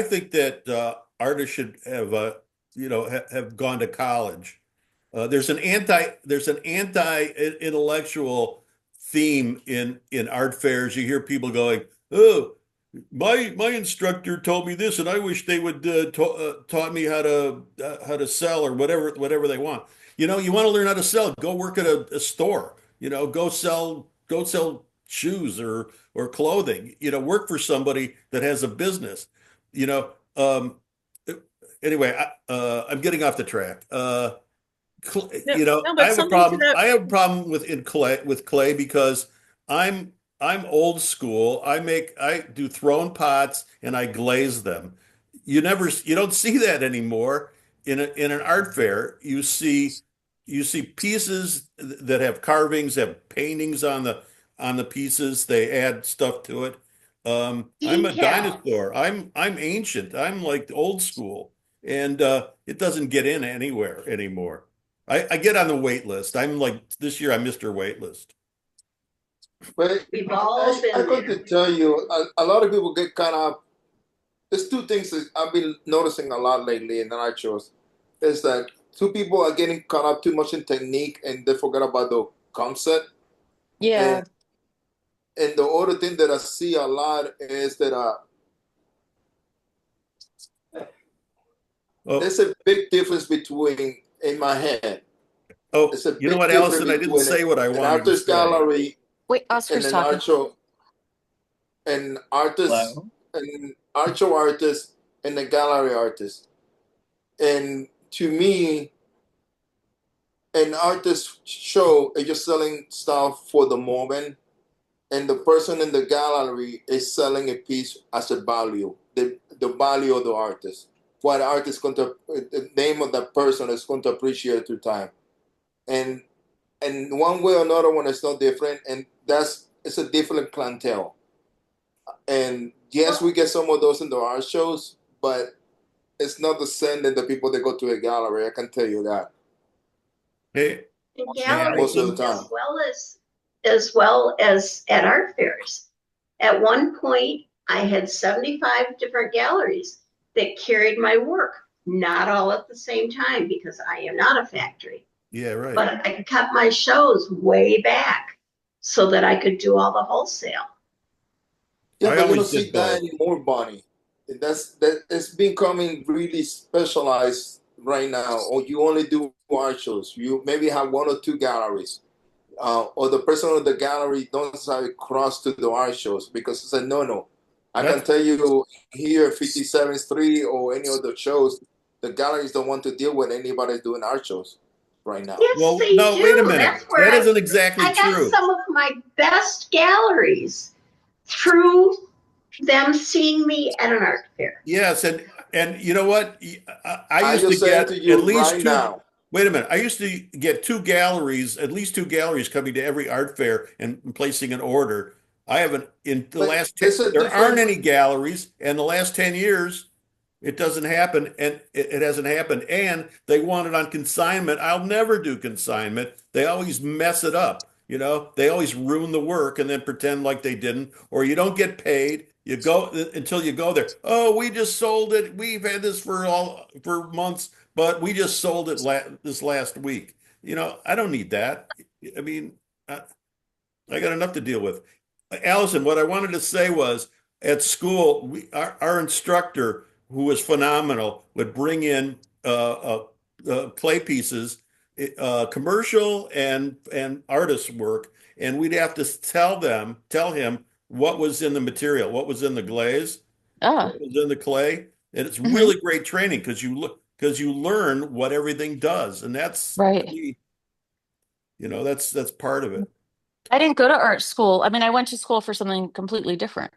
think that artists should have have gone to college. There's an anti-intellectual theme in art fairs. You hear people going, "Oh, my instructor told me this, and I wish they would taught me how to sell or whatever they want." You want to learn how to sell, go work at a store. Go sell shoes or clothing. Work for somebody that has a business. You know. Anyway, I'm getting off the track. No, no, I but have a something to problem. that. I have a problem with clay because I'm I'm old school. I do thrown pots and I glaze them. You don't see that anymore in an art fair. You see pieces that have carvings, have paintings on the pieces. They add stuff to it. I'm a Decal. dinosaur. I'm ancient. I'm like old school, and it doesn't get in anywhere anymore. I get on the wait list. I'm like this year I'm Mr. Waitlist. But We've all I been got there. to tell you, a lot of people get kind of. There's two things that I've been noticing a lot lately in the night shows. Is that two people are getting caught up too much in technique and they forget about the concept. Yeah. And the other thing that I see a lot is that Oh, there's a big difference between in my head. oh, It's a you know big what, difference Allison? I didn't between say what I an wanted to artist say. gallery Wait, and Oscar's an art talking. show, an artist, Hello? an art show artist, and a gallery artist. And to me, an artist show is just selling stuff for the moment, and the person in the gallery is selling a piece as a value, the value of the artist. What the artist going to, the name of that person is going to appreciate through time, and one way or another, one is not different, and it's a different clientele. And yes, we get some of those in the art shows, but it's not the same than the people that go to a gallery. I can tell you that Hey, In hey, most of galleries the Allison. time. as well as at art fairs. At one point, I had 75 different galleries that carried my work, not all at the same time because I am not a factory. Yeah, right. But I cut my shows way back so that I could do all the wholesale. Yeah, I but you always don't see did that both. anymore, Bonnie. That it's becoming really specialized right now. Or you only do art shows. You maybe have one or two galleries. Or the person of the gallery don't necessarily cross to the art shows because it's a no. I can That's tell you here, 57 Street or any other shows, the galleries don't want to deal with anybody doing art shows right now. Yes, well, they no, wait a do. minute. That's where That I isn't exactly I got true. some of my best galleries through them seeing me at an art fair. Yes, and you know what? I I used to just saying get to at you least right two. now. Wait a minute. I used to get two galleries, at least two galleries coming to every art fair and placing an order. I haven't in the But last it's a there aren't different. any galleries, and the last 10 years it doesn't happen, and it hasn't happened. And they want it on consignment. I'll never do consignment. They always mess it up. They always ruin the work and then pretend like they didn't, or you don't get paid. You go until you go there. Oh, we just sold it. We've had this for months, but we just sold it this last week. I don't need that. I mean, I got enough to deal with. Allison, what I wanted to say was at school, our instructor, who was phenomenal, would bring in clay pieces, commercial and artist work, and we'd have to tell him what was in the material, what was in the glaze, Ah, what was in the clay. And it's Mhm. really great training because you learn what everything does. And that's to Right. me, that's part of it. I didn't go to art school. I mean, I went to school for something completely different.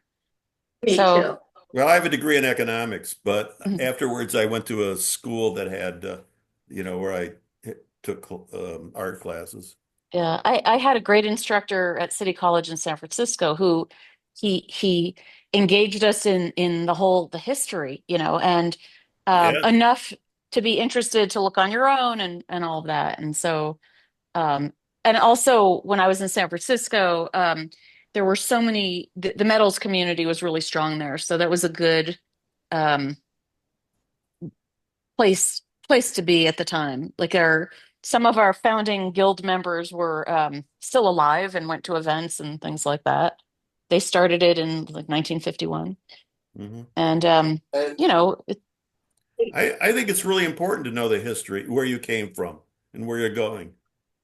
Me So, too. Well, I have a degree in economics, but mhm. afterwards I went to a school that had, where I took art classes. Yeah, I had a great instructor at City College in San Francisco who he engaged us in the history, and Yeah. enough to be interested to look on your own and all of that. And so um and also when I was in San Francisco, there were so many the metals community was really strong there. So that was a good um place to be at the time. Like our some of our founding guild members were still alive and went to events and things like that. They started it in like 1951, Hmm. and And you know, it, I think it's really important to know the history, where you came from and where you're going,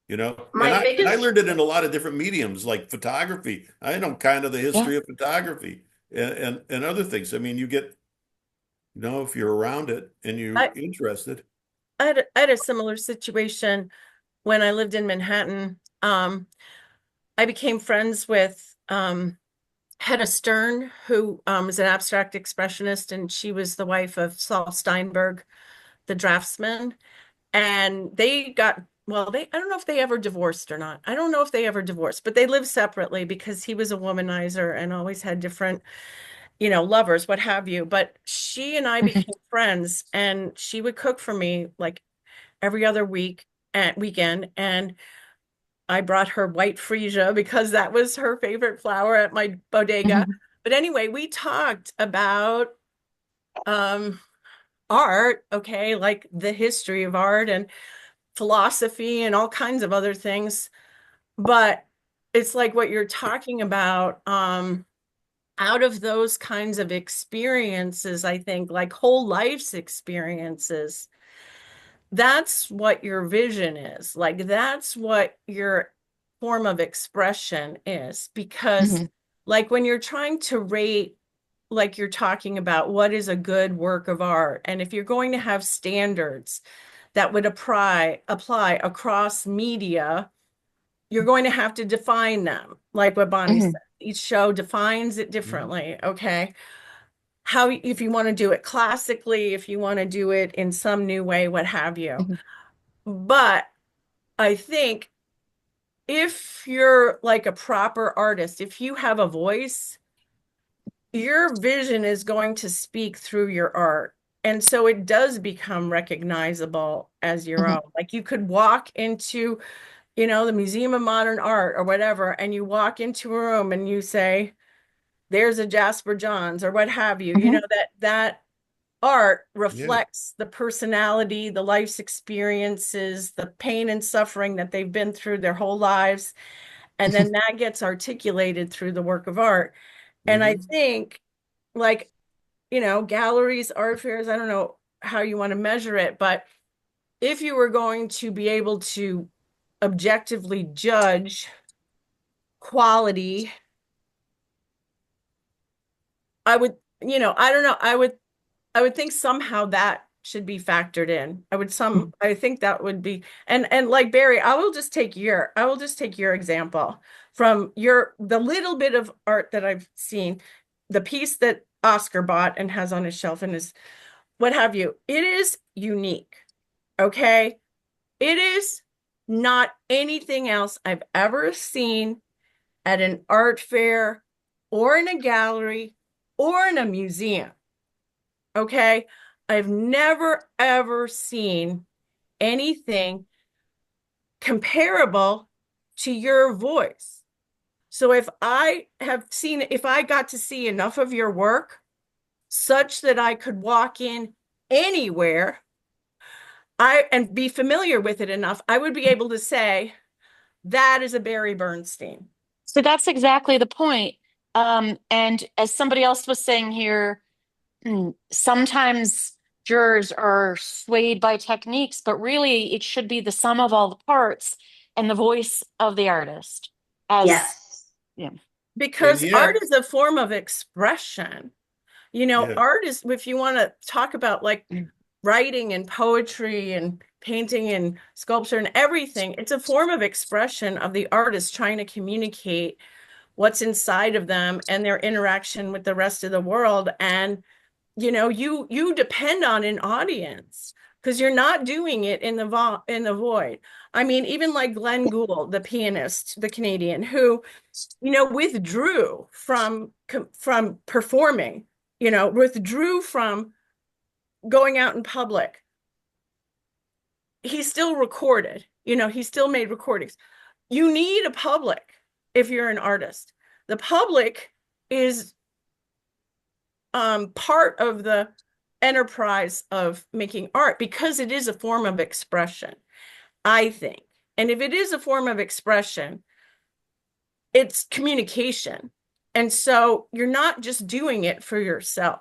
and My I biggest, learned it in a lot of different mediums like photography. I know kind of the yeah, history of photography and other things. I mean, you get, if you're around it and you're I, interested. I had a similar situation when I lived in Manhattan. I became friends with Hedda Stern, who is an abstract expressionist, and she was the wife of Saul Steinberg, the draftsman. And they got, well, I don't know if they ever divorced or not. I don't know if they ever divorced, but they lived separately because he was a womanizer and always had different, lovers, what have you. But she and I mhm, became friends, and she would cook for me like every other week and weekend. And I brought her white freesia because that was her favorite flower at my bodega. mhm, But anyway, we talked about um art, okay, like the history of art and philosophy and all kinds of other things. But it's like what you're talking about, out of those kinds of experiences, I think, like whole life's experiences, that's what your vision is. Like that's what your form of expression is. Because, mhm, like, when you're trying to rate, like you're talking about what is a good work of art, and if you're going to have standards that would apply across media, you're going to have to define them, like what Bonnie mhm, said. Each show defines it Mhm. differently, okay? How, if you want to do it classically, if you want to do it in some new way, what have you. mhm, But I think if you're like a proper artist, if you have a voice, your vision is going to speak through your art. And so it does become recognizable as your mhm, own. Like you could walk into, the Museum of Modern Art or whatever, and you walk into a room and you say, there's a Jasper Johns or what have you, mhm, that art Yeah. reflects the personality, the life's experiences, the pain and suffering that they've been through their whole lives. And then that gets articulated through the work of art. And I Hmm. think, like, galleries, art fairs, I don't know how you want to measure it, but if you were going to be able to objectively judge quality, I would, I don't know, I would think somehow that should be factored in. mhm, I think that would be, and like Barry, I will just take your example from the little bit of art that I've seen, the piece that Oscar bought and has on his shelf and is what have you. It is unique. Okay. It is not anything else I've ever seen at an art fair or in a gallery or in a museum. Okay. I've never ever seen anything comparable to your voice. So if I got to see enough of your work such that I could walk in anywhere, and be familiar with it enough, I would be able to say, that is a Barry Bernstein. So that's exactly the point. And as somebody else was saying here, sometimes jurors are swayed by techniques, but really it should be the sum of all the parts and the voice of the artist. As Yes. yeah, And Because art yet, is a form of expression. Yeah. Art is, if you want to talk about like writing and poetry and painting and sculpture and everything, it's a form of expression of the artist trying to communicate what's inside of them and their interaction with the rest of the world. And you depend on an audience because you're not doing it in the void. I mean, even like Glenn Gould, the pianist, the Canadian, who withdrew from performing, withdrew from going out in public. He still recorded, he still made recordings. You need a public if you're an artist. The public is part of the enterprise of making art because it is a form of expression, I think. And if it is a form of expression, it's communication. And so you're not just doing it for yourself.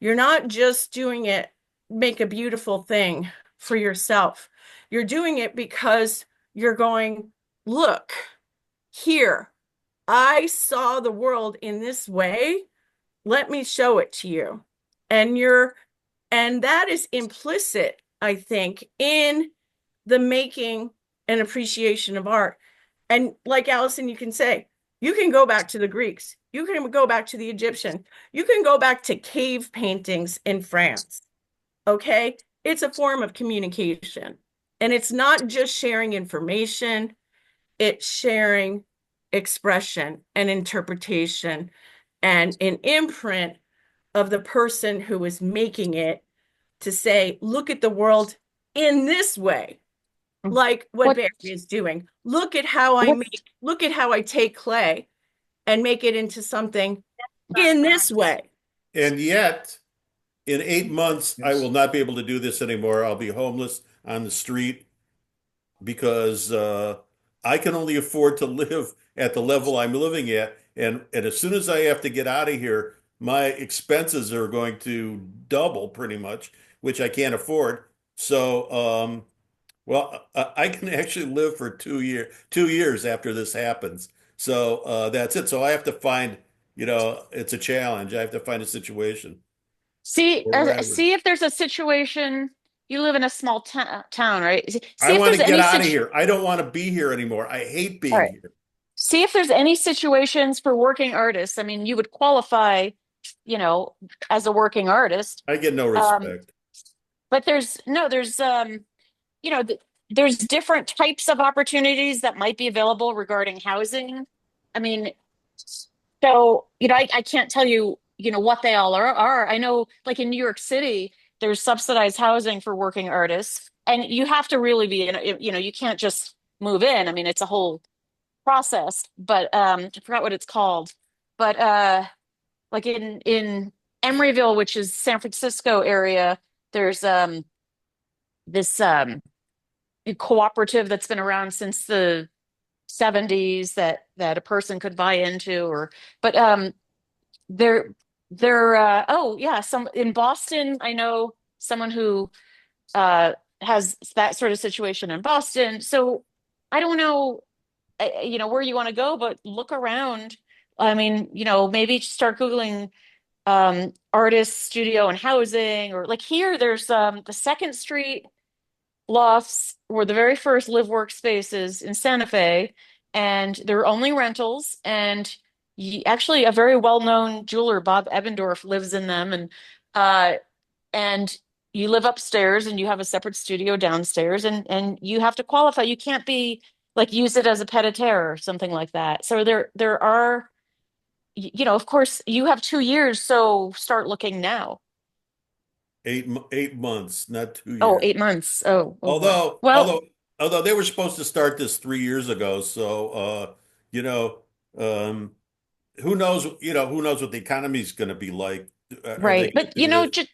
You're not just doing it, make a beautiful thing for yourself. You're doing it because you're going, look, here, I saw the world in this way. Let me show it to you. And that is implicit, I think, in the making and appreciation of art. And like Allison, you can say, you can go back to the Greeks, you can go back to the Egyptian, you can go back to cave paintings in France. Okay. It's a form of communication. And it's not just sharing information, it's sharing expression and interpretation and an imprint of the person who is making it to say, look at the world in this way, like what What Barry is doing. Look at how look at how I take clay and make it into something in this way. And yet, in 8 months, I will not be able to do this anymore. I'll be homeless on the street because I can only afford to live at the level I'm living at. And as soon as I have to get out of here, my expenses are going to double pretty much, which I can't afford. So, well, I can actually live for 2 years after this happens. So that's it. So I have to find, it's a challenge. I have to find a situation wherever. see if there's a situation. You live in a small town, right? I See if want there's to get any out of situ here. I don't want to be here anymore. I hate All being right. here. See if there's any situations for working artists. I mean, you would qualify, you know, as a working artist. I get no Um, respect. but there's no, there's you know, there's different types of opportunities that might be available regarding housing. I mean, so, I can't tell you, what they all are. I know, like in New York City, there's subsidized housing for working artists, and you have to really be you can't just move in. I mean, it's a whole process, but I forgot what it's called. But like in Emeryville, which is San Francisco area, there's this cooperative that's been around since the 70s that a person could buy into, or but they're oh yeah, some in Boston. I know someone who uh has that sort of situation in Boston. So I don't know, where you want to go, but look around. I mean, maybe start Googling artist studio and housing, or like here, there's the Second Street lofts were the very first live workspaces in Santa Fe, and they're only rentals. And actually, a very well-known jeweler, Bob Ebbendorf, lives in them, uh, and you live upstairs, and you have a separate studio downstairs, and you have to qualify. You can't be like use it as a pied a terre or something like that. So there are, of course, you have 2 years, so start looking now. 8 months, not two Oh, years. 8 months. Oh boy. Although, Well, although, although they were supposed to start this 3 years ago, so you know, um, who knows what the economy is going to be like? Are they right. going to But do this?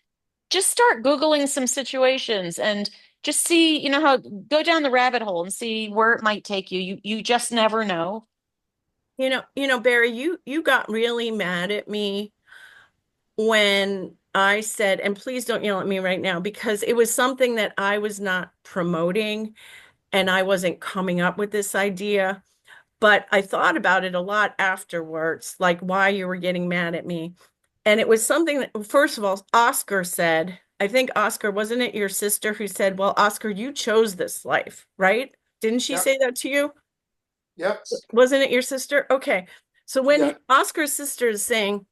just start Googling some situations and just see, how go down the rabbit hole and see where it might take you. You just never know. Barry, you got really mad at me when I said, and please don't yell at me right now, because it was something that I was not promoting and I wasn't coming up with this idea. But I thought about it a lot afterwards, like why you were getting mad at me. And it was something that, first of all, Oscar said, I think Oscar, wasn't it your sister who said, well, Oscar, you chose this life, right? Didn't she Yep. say that to you? Yep. Wasn't it your sister? Okay. So when Yeah. Oscar's sister is saying,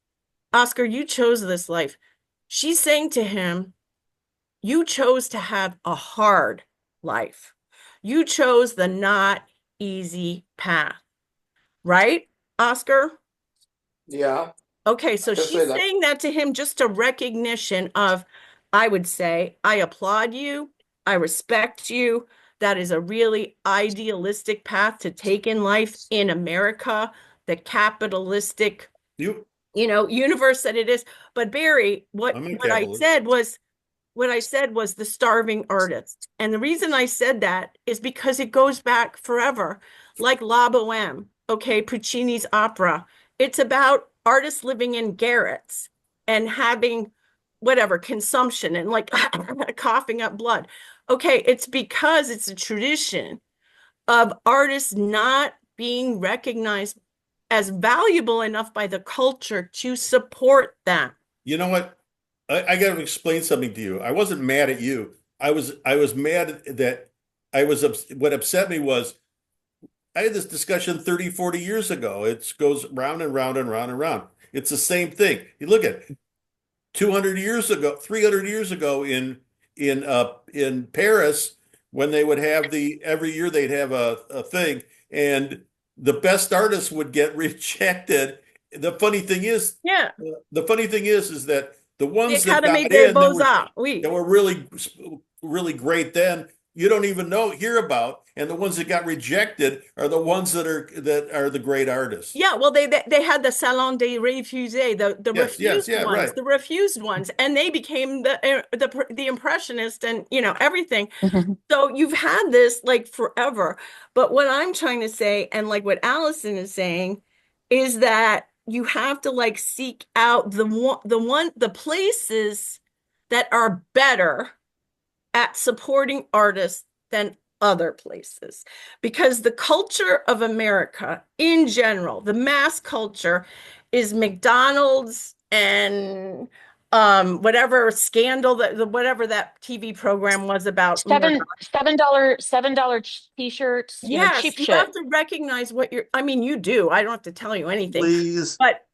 Oscar, you chose this life, she's saying to him, you chose to have a hard life. You chose the not easy path, right, Oscar? Yeah. Okay, I so can say she's that. saying that to him, just a recognition of, I would say, I applaud you, I respect you. That is a really idealistic path to take in life in America, the capitalistic, You, universe that it is. But Barry, what I'm a what I capitalist. said was the starving artist. And the reason I said that is because it goes back forever, like La Boheme, okay, Puccini's opera. It's about artists living in garrets and having whatever consumption and like coughing up blood. Okay, it's because it's a tradition of artists not being recognized as valuable enough by the culture to support them. You know what? I got to explain something to you. I wasn't mad at you. I was mad that what upset me was I had this discussion 30, 40 years ago. It goes round and round and round and round. It's the same thing. You look at 200 years ago, 300 years ago in Paris when they would have every year they'd have a thing and the best artists would get rejected. The funny thing is Yeah, the funny thing is that the the ones that Académie got des in Beaux-Arts. that Oui. were really great then you don't even hear about, and the ones that got rejected are the ones that are the great artists. Yeah, well, they had the Salon des Refusés, the Yes, yes, refused yeah, ones, right. the refused ones, and they became the impressionist and everything. So you've had this like forever. But what I'm trying to say, and like what Allison is saying, is that you have to like seek out the places that are better at supporting artists than other places because the culture of America in general, the mass culture is McDonald's and whatever scandal whatever that TV program was about $7 t-shirts, Yes, cheap you have shit. to recognize what I mean, you do. I don't have to tell you anything. Please. But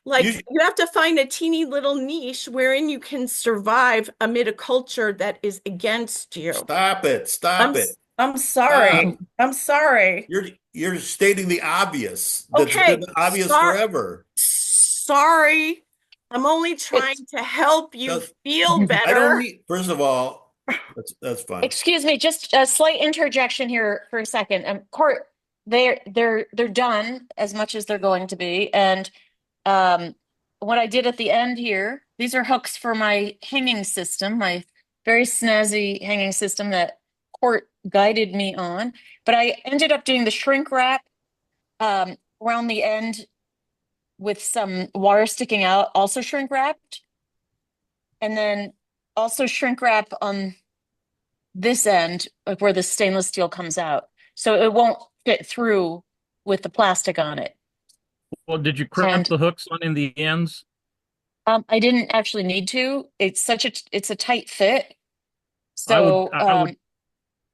like You you have to find a teeny little niche wherein you can survive amid a culture that is against you. stop it. I'm Stop it. I'm sorry. Stop. I'm sorry. You're stating the obvious. That's been Okay, obvious sorry. forever. Sorry. I'm only It's trying to help you So feel I don't better. need, first of all, that's fine. Excuse me, just a slight interjection here for a second. Court, they're done as much as they're going to be, and um, what I did at the end here, these are hooks for my hanging system, my very snazzy hanging system that Court guided me on. But I ended up doing the shrink wrap around the end with some wire sticking out, also shrink wrapped, and then also shrink wrap on this end, like where the stainless steel comes out. So it won't fit through with the plastic on it. Well, did you crimp And the hooks on in the ends? I didn't actually need to. It's a tight fit. I would So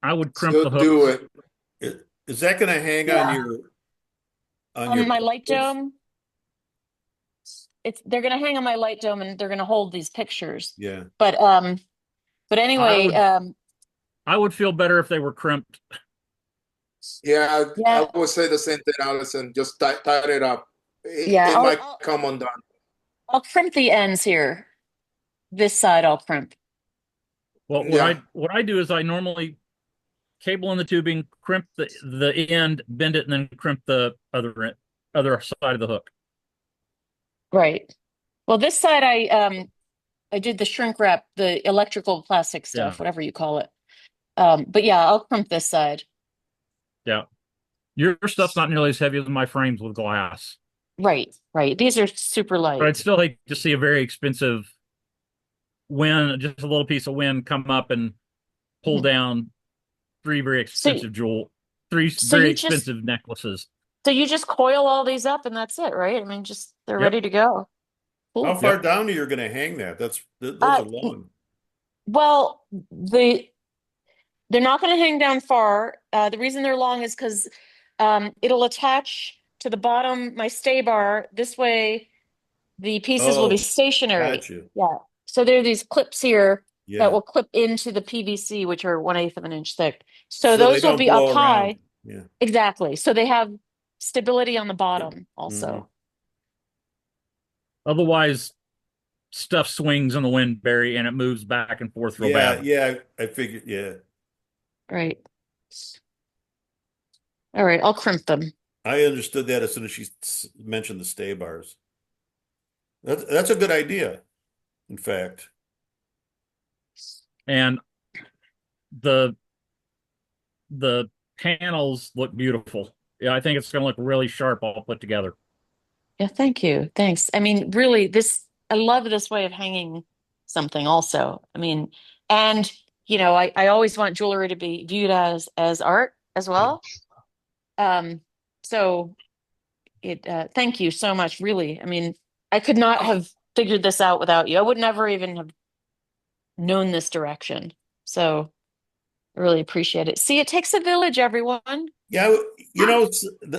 I would crimp So the do hooks. it. Is that going to hang Yeah. on your on my light post? dome, they're gonna hang on my light dome and they're gonna hold these pictures. Yeah. But I anyway, would I would feel better if they were crimped. Yeah, yeah, I would say the same thing, Allison. Just tie it up. yeah, It might come undone. I'll crimp the ends here. This side I'll crimp. Well, Yeah. what I do is I normally cable in the tubing, crimp the end, bend it, and then crimp the other side of the hook. Right. Well, this side I did the shrink wrap, the electrical plastic Yeah, stuff, whatever you call it. But yeah, I'll crimp this side. yeah. Your stuff's not nearly as heavy as my frames with glass. Right, right. These are super But I'd light. still hate to see a very expensive just a little piece of wind come up and pull Mhm. down three very So expensive three so very you just expensive necklaces. so you just coil all these up and that's it, right? I mean, just they're Yep. ready to go. How Cool. far Yep. down are you going to hang that? Those Uh, are long. well, they're not going to hang down far. The reason they're long is because it'll attach to the bottom, my stay bar. This way, the pieces will be Oh, stationary. got you. Yeah. So there are these clips here that Yeah. will clip into the PVC, which are 1/8 of an inch thick. So So they those will don't be up blow around. high. Yeah. Exactly. So they have stability on the bottom Hmm. also. Otherwise, stuff swings in the wind, Barry, and it moves back and forth real Yeah, bad. yeah. I figured. Yeah. Right. All right. I'll crimp them. I understood that as soon as she mentioned the stay bars. That's a good idea, in fact. And the the panels look beautiful. Yeah, I think it's going to look really sharp all put together. Yeah. Thank you. Thanks. I mean, really, I love this way of hanging something also. I mean, and, I always want jewelry to be viewed as art as well. Um, so thank you so much, really. I mean, I could not have figured this out without you. I would never even have known this direction. So I really appreciate it. See, it takes a village, everyone. Yeah,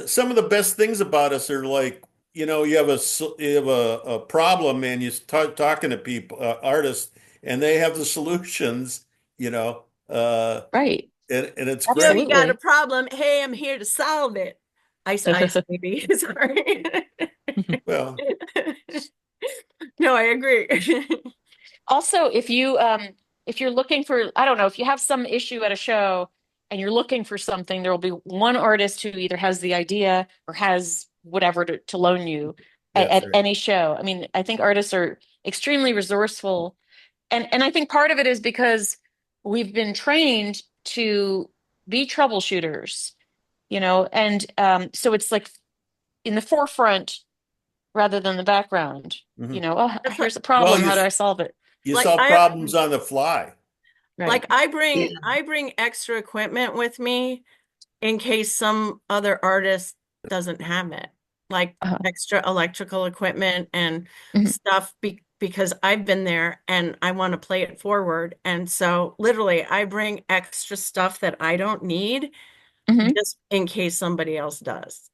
some of the best things about us are like, you have a problem and you start talking to people, artists, and they have the solutions, you know, Right. and it's You great. got a Absolutely. problem. Hey, I'm here to solve it. Ice, ice, baby. Sorry. Well, No, I agree. Also, if you're looking for, I don't know, if you have some issue at a show and you're looking for something, there will be one artist who either has the idea or has whatever to loan you that's at right. any show. I mean, I think artists are extremely resourceful. And I think part of it is because we've been trained to be troubleshooters, and so it's like in the forefront rather than the background. Hmm. Oh, That's here's a Well, problem. How do I solve it? you like solve I problems on the fly. Right. I bring extra equipment with me in case some other artist doesn't have it, like Uh-huh. extra electrical equipment and Mhm. stuff because I've been there and I want to play it forward. And so literally I bring extra stuff that I don't need Mhm. just in case somebody else does.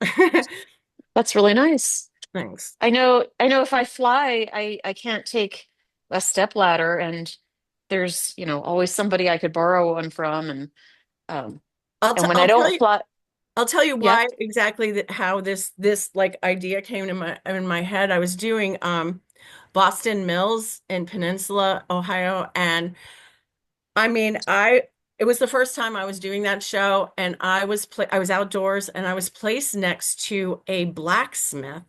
That's really nice. Thanks. I know if I fly, I can't take a step ladder, and there's, always somebody I could borrow one from, um and when I I'll tell don't you fly, I'll tell you yeah. why exactly how this like idea came to my head. I was doing Boston Mills in Peninsula, Ohio, and I mean, it was the first time I was doing that show, and I was outdoors, and I was placed next to a blacksmith.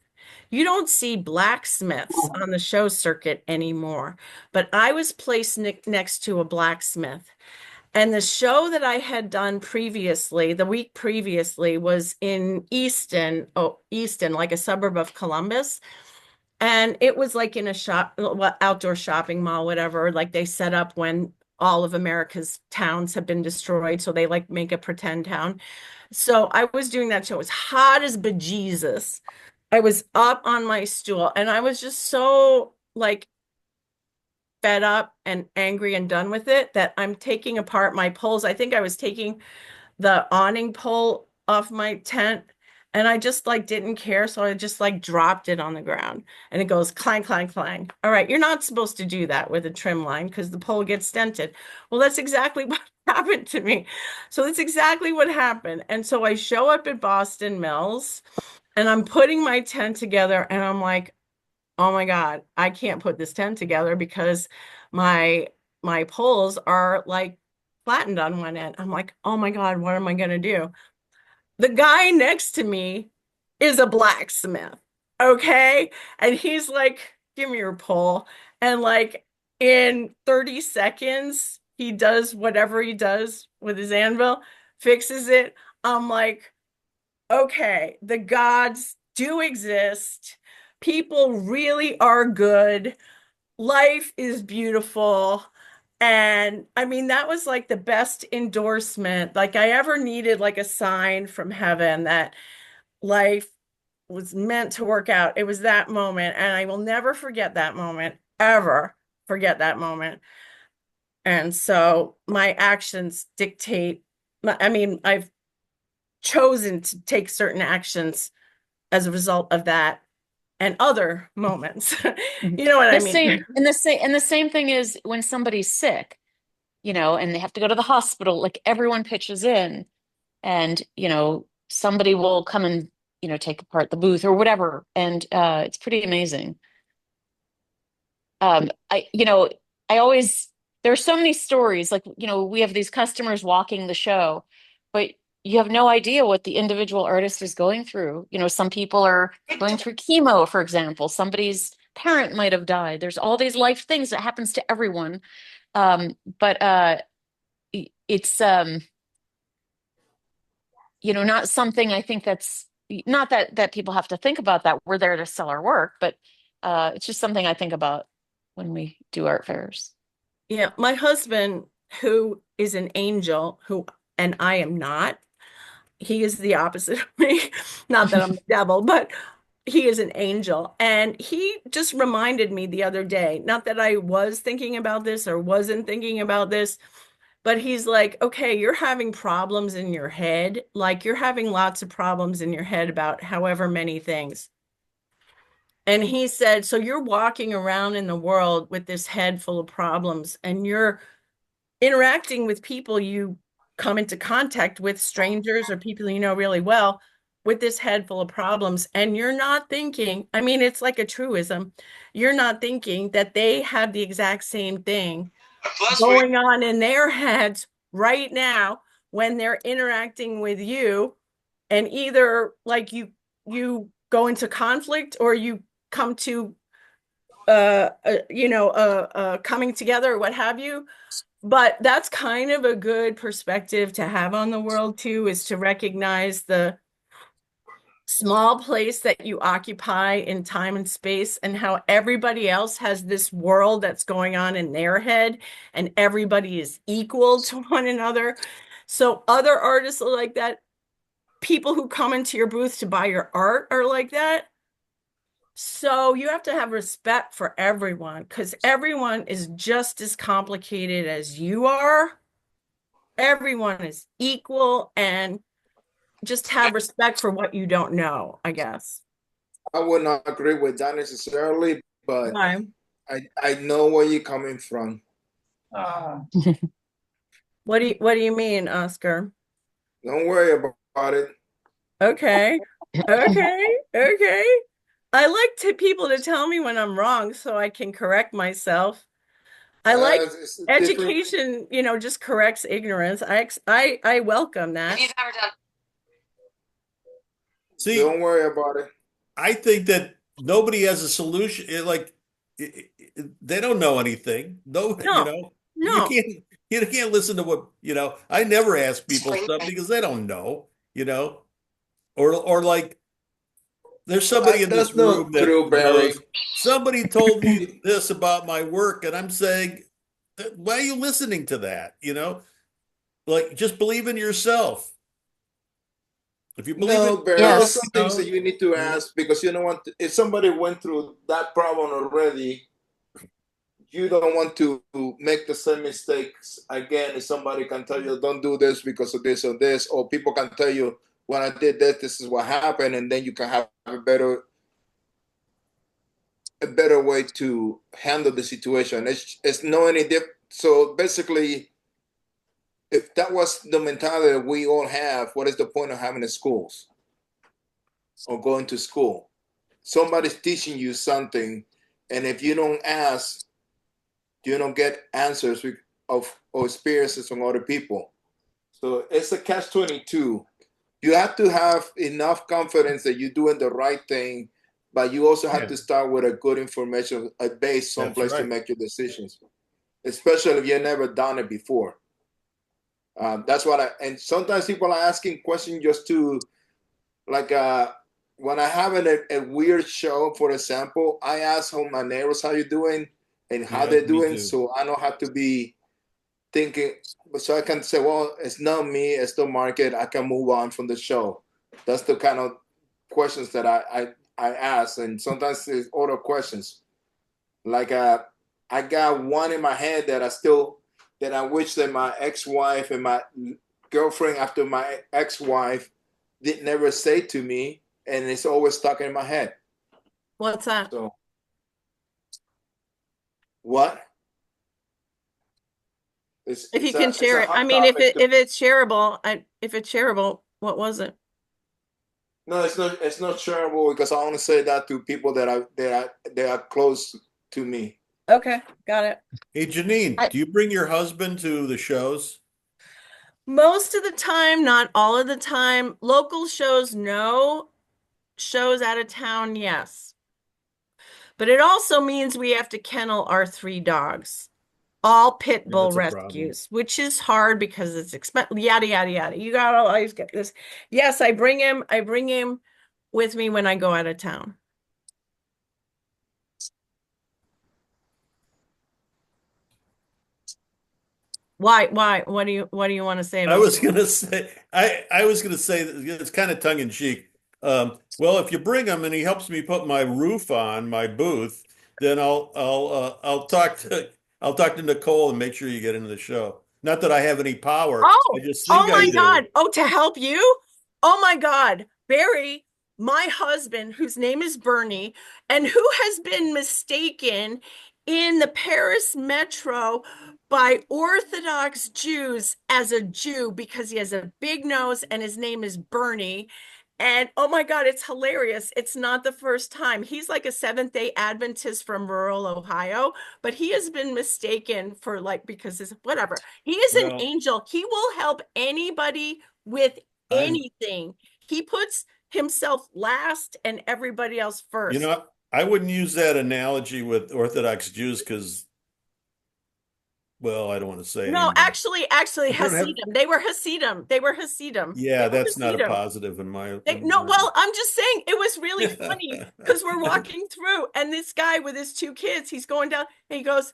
You don't see blacksmiths on the show circuit anymore, but I was placed next to a blacksmith. And the show that I had done previously, the week previously, was in Easton, like a suburb of Columbus. And it was like in a outdoor shopping mall, whatever. Like they set up when all of America's towns have been destroyed. So they like make a pretend town. So I was doing that show. It was hot as bejesus. I was up on my stool and I was just so like fed up and angry and done with it that I'm taking apart my poles. I think I was taking the awning pole off my tent and I just like didn't care. So I just like dropped it on the ground and it goes clang, clang, clang. All right, you're not supposed to do that with a trim line because the pole gets dented. Well, that's exactly what happened to me. So that's exactly what happened. And so I show up at Boston Mills and I'm putting my tent together and I'm like, oh my God, I can't put this tent together because my my poles are like flattened on one end. I'm like, oh my God, what am I gonna do? The guy next to me is a blacksmith, okay? And he's like, give me your pole. And like in 30 seconds, he does whatever he does with his anvil, fixes it. I'm like, okay, the gods do exist. People really are good. Life is beautiful. And I mean, that was like the best endorsement like I ever needed, like a sign from heaven that life was meant to work out. It was that moment, and I will never forget that moment, ever forget that moment. And so my actions dictate, I mean, I've chosen to take certain actions as a result of that and other moments. You know what I mean? And the same thing is when somebody's sick, you know, and they have to go to the hospital, like everyone pitches in and, you know, somebody will come and, you know, take apart the booth or whatever. And it's pretty amazing. You know, I always, there are so many stories, like, you know, we have these customers walking the show, but you have no idea what the individual artist is going through. You know, some people are going through chemo, for example. Somebody's parent might have died. There's all these life things that happens to everyone. But it's you know, not something I think that's not that people have to think about that we're there to sell our work, but it's just something I think about when we do art fairs. Yeah, my husband, who is an angel, and I am not, he is the opposite of me. Not that I'm the devil, but he is an angel. And he just reminded me the other day, not that I was thinking about this or wasn't thinking about this, but he's like, okay, you're having problems in your head. Like you're having lots of problems in your head about however many things. And he said, so you're walking around in the world with this head full of problems and you're interacting with people you come into contact with, strangers or people you know really well, with this head full of problems. And you're not thinking, I mean, it's like a truism. You're not thinking that they have the exact same thing going on in their heads right now when they're interacting with you. And either like you go into conflict or you come to coming together or what have you. But that's kind of a good perspective to have on the world too, is to recognize the small place that you occupy in time and space and how everybody else has this world that's going on in their head and everybody is equal to one another. So other artists are like that. People who come into your booth to buy your art are like that. So you have to have respect for everyone because everyone is just as complicated as you are. Everyone is equal and just have respect for what you don't know, I guess. I would not agree with that necessarily, but Why? I know where you're coming from. What do you mean, Oscar? Don't worry about it. Okay. Okay. Okay. I like to people to tell me when I'm wrong so I can correct myself. I like It's different. education, just corrects ignorance. I welcome that. See, Don't worry about it. I think that nobody has a solution. They don't know anything. No, you No. know, No. you can't listen to what, you know, I never ask people stuff because they don't know, you know, or like there's somebody in this That's room not that true, Barry. knows somebody told me this about my work, and I'm saying, why are you listening to that? You know, like just believe in yourself. If you believe in No, Barry, there's Yes. some things that yourself, you need to you know, ask because you don't want to, if somebody went through that problem already, you don't want to make the same mistakes again. If somebody can tell you, don't do this because of this or this, or people can tell you, when I did this, this is what happened, and then you can have a better way to handle the situation. It's no any different. So basically, if that was the mentality that we all have, what is the point of having the schools or going to school? Somebody's teaching you something, and if you don't ask, you don't get answers of or experiences from other people. So it's a catch-22. You have to have enough confidence that you're doing the right thing, but you also have yeah, to start with a good information, a base that's someplace to right. make your decisions, especially if you've never done it before. That's what and sometimes people are asking questions just to, like, when I have a weird show, for example, I ask how my neighbors how you doing and how Yeah, they're me doing, too. so I don't have to be thinking, so I can say, well, it's not me, it's the market. I can move on from the show. That's the kind of questions that I ask, and sometimes it's other questions. Like I got one in my head that I wish that my ex-wife and my girlfriend after my ex-wife did never say to me, and it's always stuck in my head. What's that? So what? If you can It's share a it. I hot mean, if topic. it's shareable, if it's shareable, what was it? No, it's not shareable because I only say that to people that are close to me. Okay, got it. Hey, Janine, I, do you bring your husband to the shows? Most of the time, not all of the time. Local shows, no. Shows out of town, yes. But it also means we have to kennel our 3 dogs, all pit Yeah, bull that's a problem. rescues, which is hard because it's expensive. Yada yada yada. You gotta always get this. Yes, I bring him. I bring him with me when I go out of town. Why? Why? What do you want to say I about was gonna say, I was gonna say that it's kind of tongue in cheek. Well, if you bring him and he helps me put my roof on my booth, then I'll talk to Nicole and make sure you get into the show. Not that I have any power, I Oh, just oh think I my do. God. Oh, to help you? Oh my God. Barry, my husband, whose name is Bernie, and who has been mistaken in the Paris metro by Orthodox Jews as a Jew because he has a big nose and his name is Bernie. And oh my God, it's hilarious. It's not the first time. He's like a Seventh-day Adventist from rural Ohio, but he has been mistaken for like because his whatever. He is an Well, angel. He will help anybody with I'm, anything. He puts himself last and everybody else you first. know, I wouldn't use that analogy with Orthodox Jews because, well, I don't want to say No, anymore. actually, I don't have, Hasidim. They were Hasidim. They were Hasidim. They yeah, were that's not a Hasidim. positive in my, No, well, I'm just saying it was really funny because we're walking through, and this guy with his 2 kids, he's going down, and he goes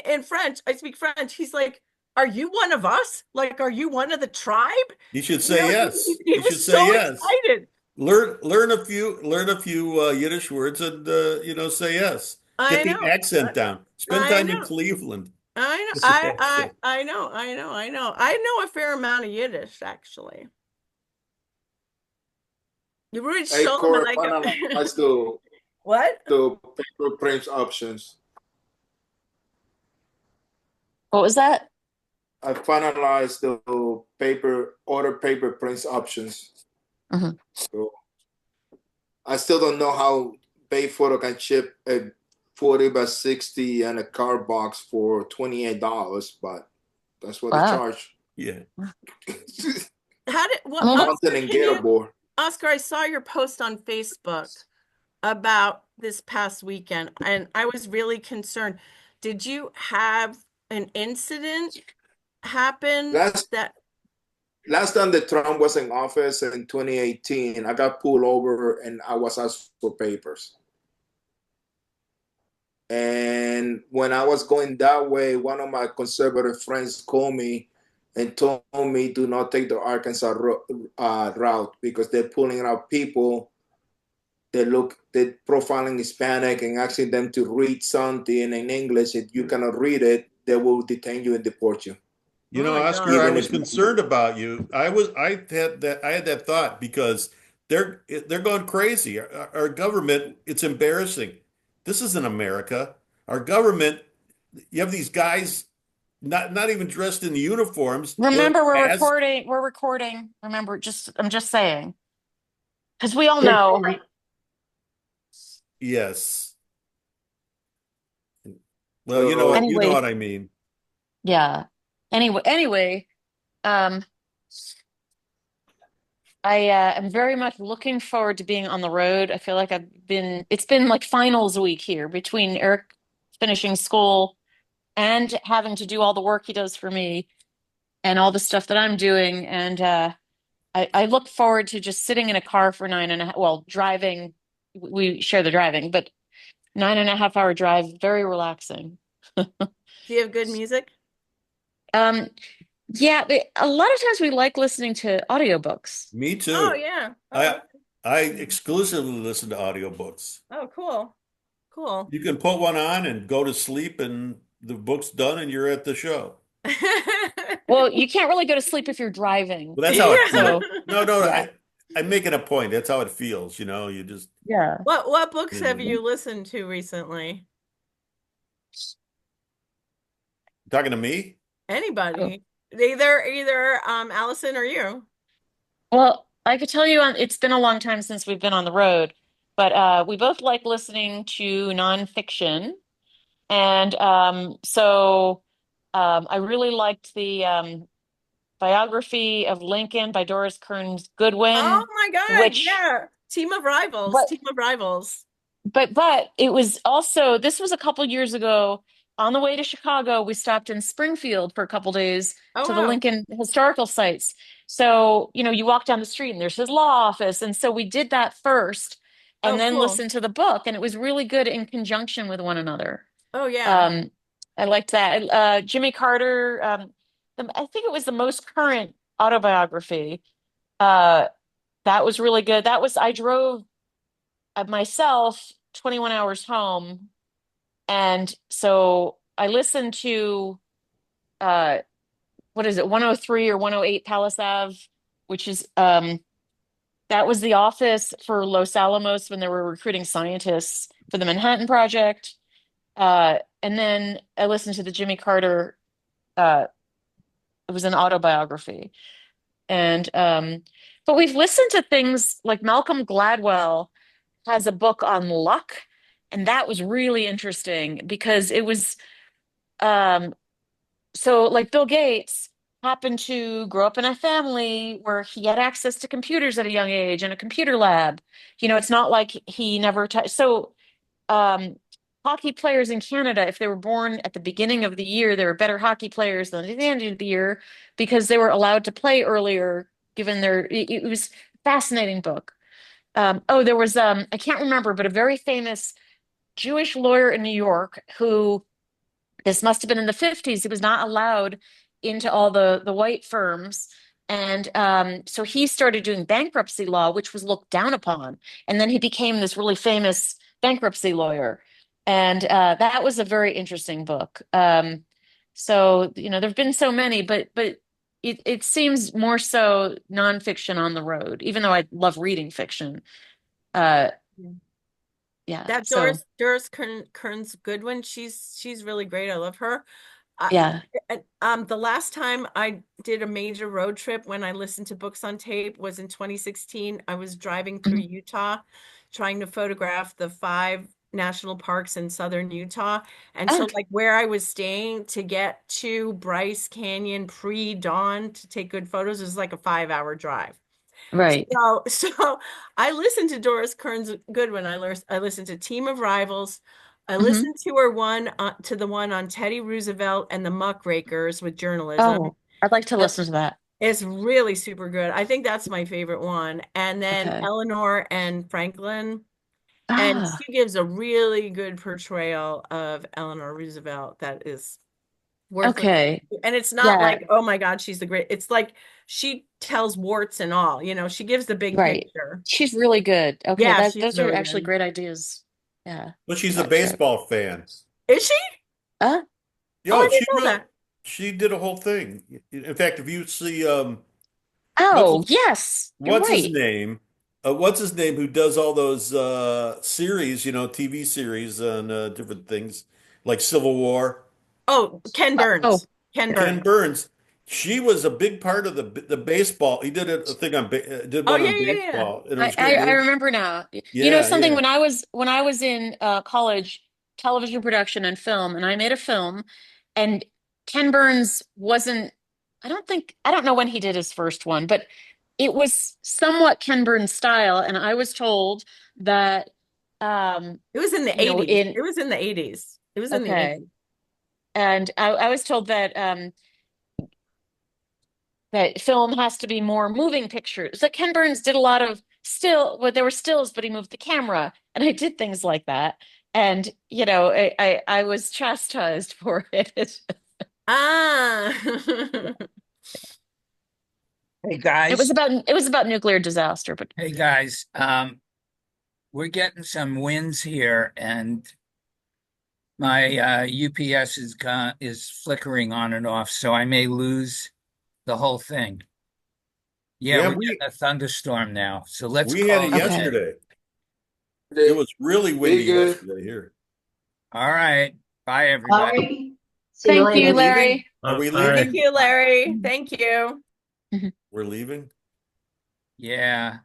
in French. I speak French. He's like, "Are you one of us? Like, are you one of the tribe?" You should You say know, yes. he You should was say so yes. excited. Learn a few Yiddish words and say yes. I Get the know. accent down. Spend I time in know. Cleveland. I know. Get the accent. I know. I know. I know a fair amount of Yiddish, actually. You really Hey, show them Corey, like a finalize the what? paper prints options. what was that? I finalized the paper prints options. Mhm. So I still don't know how Bay Photo can ship a 40 by 60 and a card box for $28, but that's what they Wow. charge. Yeah. How did I what mean, Mountain Oscar, and can Gator you board. Oscar, I saw your post on Facebook about this past weekend, and I was really concerned. Did you have an incident happen Last that last time that Trump was in office in 2018, I got pulled over and I was asked for papers. And when I was going that way, one of my conservative friends called me and told me do not take the Arkansas route because they're pulling out people they're profiling Hispanic and asking them to read something in English. If you cannot read it, they will detain you and deport you. You oh know, my Oscar, God. I Even was if concerned about you. I had that thought because they're going crazy. Our government, it's embarrassing. This isn't America. Our government, you have these guys not even dressed in the uniforms, remember, but we're as recording. We're recording. Remember, I'm just saying, because we all Good know. point. yes. Well, so. you know Anyway, what I mean. yeah. Anyway, um, I am very much looking forward to being on the road. I feel like it's been like finals week here between Eric finishing school and having to do all the work he does for me and all the stuff that I'm doing. And I look forward to just sitting in a car for 9.5, well, driving. We share the driving, but 9.5 hour drive, very relaxing. Do you have good music? Um, yeah, a lot of times we like listening to audiobooks. Me Oh too. yeah. Oh, I okay. I exclusively listen to audiobooks. Oh, cool. Cool. You can put one on and go to sleep, and the book's done, and you're at the show. Well, you can't really go to sleep if you're driving. Well, that's how it feels. Yeah. So, No, yeah. I'm making a point. That's how it feels. You just, Yeah. What books have you you listened to recently? talking to me? Oh. Anybody? Either Allison or you. Well, I could tell you it's been a long time since we've been on the road, but we both like listening to nonfiction. And I really liked the biography of Lincoln by Doris Kearns Oh Goodwin, my God, which yeah. Team of Rivals. but Team of Rivals. but it was also this was a couple years ago. On the way to Chicago, we stopped in Springfield for a couple days Oh to the wow. Lincoln historical sites. So, you walk down the street and there's his law office. And so we did that first and Oh then cool. listened to the book, and it was really good in conjunction with one another. Oh yeah. Um, I liked that. Jimmy Carter, I think it was the most current autobiography. Uh, that was really good. I drove myself 21 hours home. And so I listened to, uh, what is it, 103 or 108 Palace Ave, which is, that was the office for Los Alamos when they were recruiting scientists for the Manhattan Project. And then I listened to the Jimmy Carter, uh, it was an autobiography. And but we've listened to things like Malcolm Gladwell has a book on luck, and that was really interesting because it was um so like Bill Gates happened to grow up in a family where he had access to computers at a young age and a computer lab. It's not like he never touched. So um, hockey players in Canada, if they were born at the beginning of the year, they were better hockey players than at the end of the year because they were allowed to play earlier, given it was a fascinating book. There was, I can't remember, but a very famous Jewish lawyer in New York who, this must have been in the 50s, he was not allowed into all the white firms. And so he started doing bankruptcy law, which was looked down upon. And then he became this really famous bankruptcy lawyer. And that was a very interesting book. There have been so many, but it seems more so nonfiction on the road, even though I love reading fiction. Uh, yeah. That So Kearns Goodwin, she's really great. I love her. I, yeah. the last time I did a major road trip when I listened to books on tape was in 2016. I was driving through Mhm. Utah, trying to photograph the 5 national parks in southern Utah. And Oh, so, okay. like where I was staying to get to Bryce Canyon pre-dawn to take good photos is like a 5-hour drive. Right. So I listened to Doris Kearns Goodwin. I listened to Team of Rivals. I Hmm. listened to her one to the one on Teddy Roosevelt and the Muckrakers with journalism. Oh, I'd like to Uh, listen to that. It's really super good. I think that's my favorite one. And then Okay. Eleanor and Franklin. And Ah, she gives a really good portrayal of Eleanor Roosevelt that is worth listening okay. to. And it's not Yeah, like, oh my God, she's the great. It's like she tells warts and all, she gives the big right. picture. She's really good. Okay, Yeah, she's those are really actually good. great ideas. Yeah, Well, she's a that trip. baseball fan. Is she? Uh, Oh, I Yo, didn't know that. she did a whole thing. In fact, if you see, what's oh, his, yes, you're what's his right. name? What's his name who does all those series, TV series on different things like Civil War? Oh, Ken Oh, Burns. Ken Ken Burns. Burns. She was a big part of the baseball. He did a thing on did Oh, one yeah, on yeah, yeah. baseball, and it I, was I great. I remember now. Yeah, Something yeah. when I was in college, television production and film, and I made a film, and Ken Burns wasn't. I don't know when he did his first one, but it was somewhat Ken Burns style, and I was told that, It was in the you know, 80s. in It was in the 80s. It was in the okay, 80s. and I was told that film has to be more moving pictures. That Ken Burns did a lot of there were stills, but he moved the camera, and I did things like that. And I was chastised for it. Ah. Hey It guys, was about nuclear disaster, but hey guys, we're getting some wins here, and my UPS is flickering on and off, so I may lose the whole thing. Yeah, Yeah, we're getting a thunderstorm now, so let's we had call it it a okay. day. yesterday. It was really windy Be good. yesterday here. All right, bye All everybody. right. See you Thank Are we you, later. leaving? Larry. Are we All right. Thank leaving? you, Larry. Mhm. Thank you. We're leaving. Yeah.